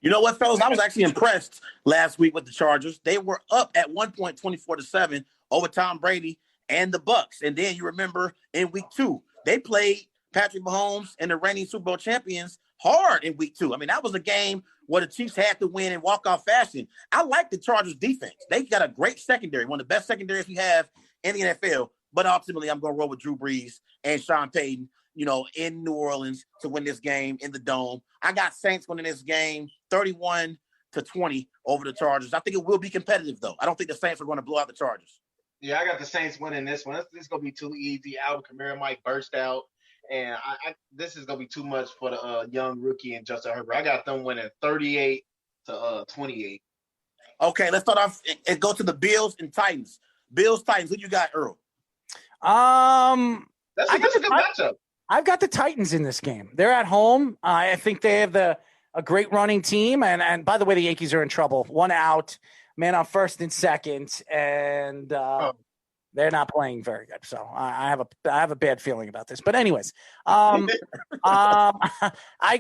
You know what, fellas? I was actually impressed last week with the Chargers. They were up at one point 24-7 over Tom Brady and the Bucks. And then you remember in week 2, they played Patrick Mahomes and the reigning Super Bowl champions hard in week 2. I mean, that was a game where the Chiefs had to win in walk-off fashion. I like the Chargers defense. They got a great secondary, one of the best secondaries we have in the NFL. But ultimately, I'm going to roll with Drew Brees and Sean Payton, in New Orleans to win this game in the Dome. I got Saints winning this game 31-20 over the Chargers. I think it will be competitive, though. I don't think the Saints are going to blow out the Chargers. Yeah, I got the Saints winning this one. This is going to be too easy. Alvin Kamara might burst out. And this is going to be too much for the young rookie and Justin Herbert. I got them winning 38-28. Okay, let's start off and go to the Bills and Titans. Bills, Titans. Who you got, Earl? That's a good matchup. I've got the Titans in this game. They're at home. I think they have a great running team. And by the way, the Yankees are in trouble. One out, man on first and second, and they're not playing very good. So I have a bad feeling about this. But anyways, I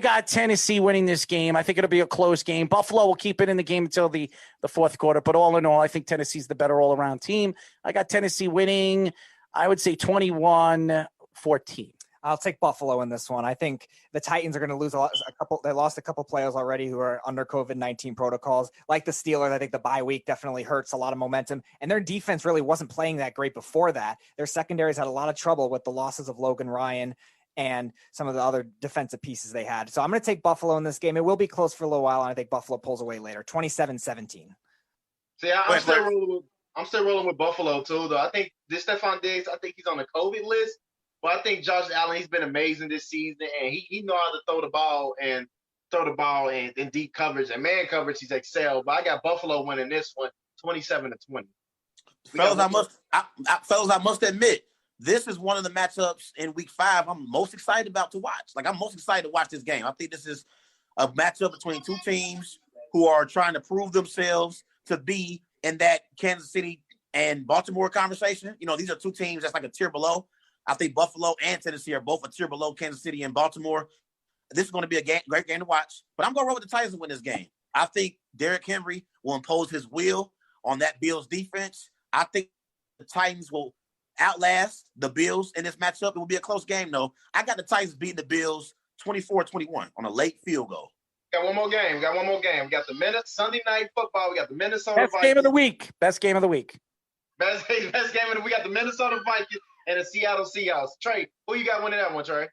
got Tennessee winning this game. I think it'll be a close game. Buffalo will keep it in the game until the fourth quarter. But all in all, I think Tennessee's the better all-around team. I got Tennessee winning, I would say 21-14. I'll take Buffalo in this one. I think the Titans are going to lose a couple. They lost a couple players already who are under COVID-19 protocols. Like the Steelers, I think the bye week definitely hurts a lot of momentum. And their defense really wasn't playing that great before that. Their secondaries had a lot of trouble with the losses of Logan Ryan and some of the other defensive pieces they had. So I'm going to take Buffalo in this game. It will be close for a little while, and I think Buffalo pulls away later, 27-17. See, I'm still rolling with Buffalo too, though. I think this Stephon Diggs, I think he's on the COVID list. But I think Josh Allen, he's been amazing this season, and he know how to throw the ball in deep coverage and man coverage. He's excelled. But I got Buffalo winning this one, 27-20. Fellas, I must admit, this is one of the matchups in Week 5 I'm most excited about to watch. Like, I'm most excited to watch this game. I think this is a matchup between two teams who are trying to prove themselves to be in that Kansas City and Baltimore conversation. These are two teams that's like a tier below. I think Buffalo and Tennessee are both a tier below Kansas City and Baltimore. This is going to be a great game to watch. But I'm going to roll with the Titans to win this game. I think Derrick Henry will impose his will on that Bills defense. I think the Titans will outlast the Bills in this matchup. It will be a close game, though. I got the Titans beating the Bills 24-21 on a late field goal. Got one more game. We got the Sunday Night Football. We got the Minnesota Best Vikings. game of the week. Best game of the week. Best game of the week. We got the Minnesota Vikings and the Seattle Seahawks. Trey, who you got winning that one, Trey?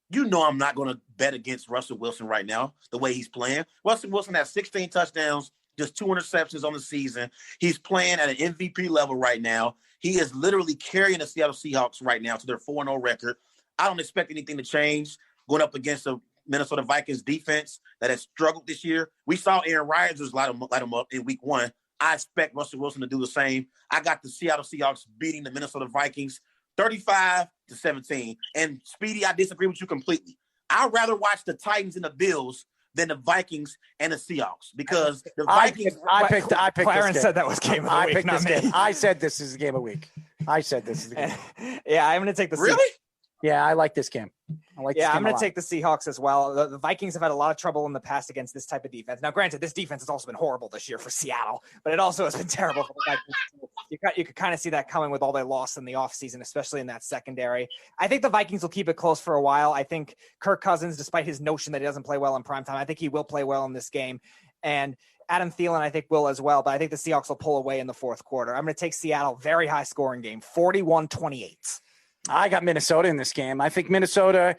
You know I'm not going to bet against Russell Wilson right now, the way he's playing. Russell Wilson has 16 touchdowns, just 2 interceptions on the season. He's playing at an MVP level right now. He is literally carrying the Seattle Seahawks right now to their 4-0 record. I don't expect anything to change going up against the Minnesota Vikings defense that has struggled this year. We saw Aaron Rodgers light him up in week 1. I expect Russell Wilson to do the same. I got the Seattle Seahawks beating the Minnesota Vikings 35-17. And Speedy, I disagree with you completely. I'd rather watch the Titans and the Bills than the Vikings and the Seahawks because the Vikings. I picked Clarence this said that was game of the week, not me. I said this is the game of the week. Yeah, I'm going to take the Really? Seahawks. Yeah, I like this game. I'm going to take the Seahawks as well. The Vikings have had a lot of trouble in the past against this type of defense. Now, granted, this defense has also been horrible this year for Seattle, but it also has been terrible for the Vikings. You could kind of see that coming with all they lost in the offseason, especially in that secondary. I think the Vikings will keep it close for a while. I think Kirk Cousins, despite his notion that he doesn't play well in primetime, I think he will play well in this game. And Adam Thielen, I think, will as well, but I think the Seahawks will pull away in the fourth quarter. I'm going to take Seattle, very high scoring game, 41-28. I got Minnesota in this game. I think Minnesota.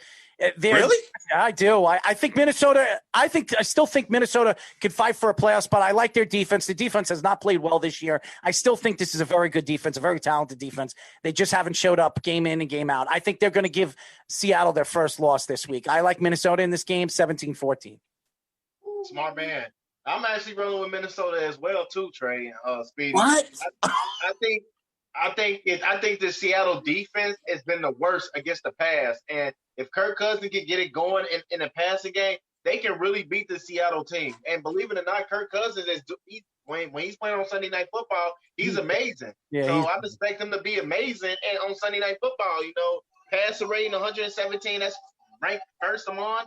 Really? I do. I think Minnesota. I still think Minnesota could fight for a playoff spot. I like their defense. The defense has not played well this year. I still think this is a very good defense, a very talented defense. They just haven't showed up game in and game out. I think they're going to give Seattle their first loss this week. I like Minnesota in this game, 17-14. Smart man. I'm actually rolling with Minnesota as well too, Trey. Speedy. What? I think the Seattle defense has been the worst against the pass. And if Kirk Cousins can get it going in the passing game, they can really beat the Seattle team. And believe it or not, Kirk Cousins when he's playing on Sunday Night Football, he's amazing. Yeah, so I expect him to be amazing and on Sunday Night Football. Passer rating 117, that's ranked first among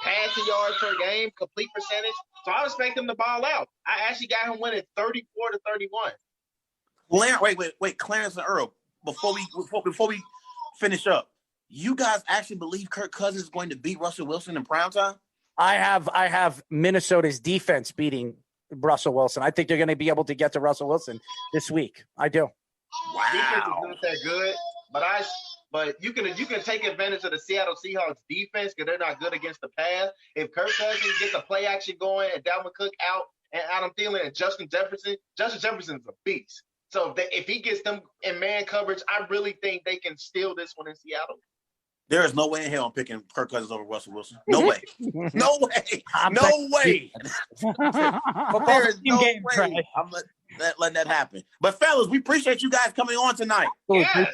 passing yards per game, complete percentage. So I expect him to ball out. I actually got him winning 34-31. Wait, Clarence and Earl. Before we finish up, you guys actually believe Kirk Cousins is going to beat Russell Wilson in primetime? I have Minnesota's defense beating Russell Wilson. I think they're going to be able to get to Russell Wilson this week. I do. Defense is not that good, but you can take advantage of the Seattle Seahawks defense because they're not good against the pass. If Kirk Cousins gets the play action going and Dalvin Cook out and Adam Thielen and Justin Jefferson's a beast. So if he gets them in man coverage, I really think they can steal this one in Seattle. There is no way in hell I'm picking Kirk Cousins over Russell Wilson. No way. No way. No way. There is no way I'm letting that happen. But fellas, we appreciate you guys coming on tonight. Yes.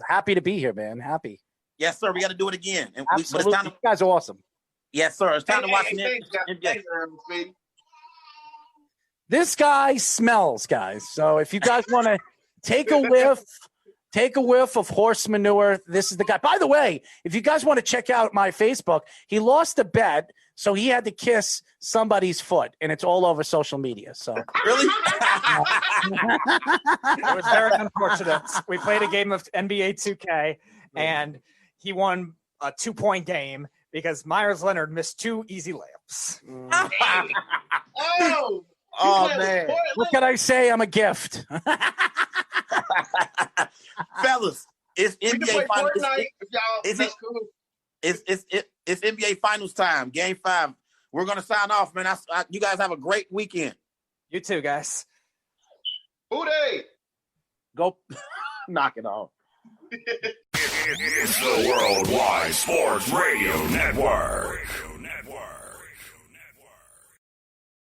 Happy to be here, man. Happy. Yes, sir. We got to do it again. And Absolutely. You guys are awesome. Yes, sir. It's time to watch the NBA. This guy smells, guys. So if you guys want to take a whiff of horse manure, this is the guy. By the way, if you guys want to check out my Facebook, he lost a bet, so he had to kiss somebody's foot, and it's all over social media. So really, it was very unfortunate. We played a game of NBA 2K, and he won a 2-point game because Myers Leonard missed 2 easy layups. Oh man! What can I say? I'm a gift. Fellas, it's NBA Finals. It's NBA Finals time. Game 5. We're gonna sign off, man. You guys have a great weekend. You too, guys. Who they? Go knock it off. It's the Worldwide Sports Radio Network.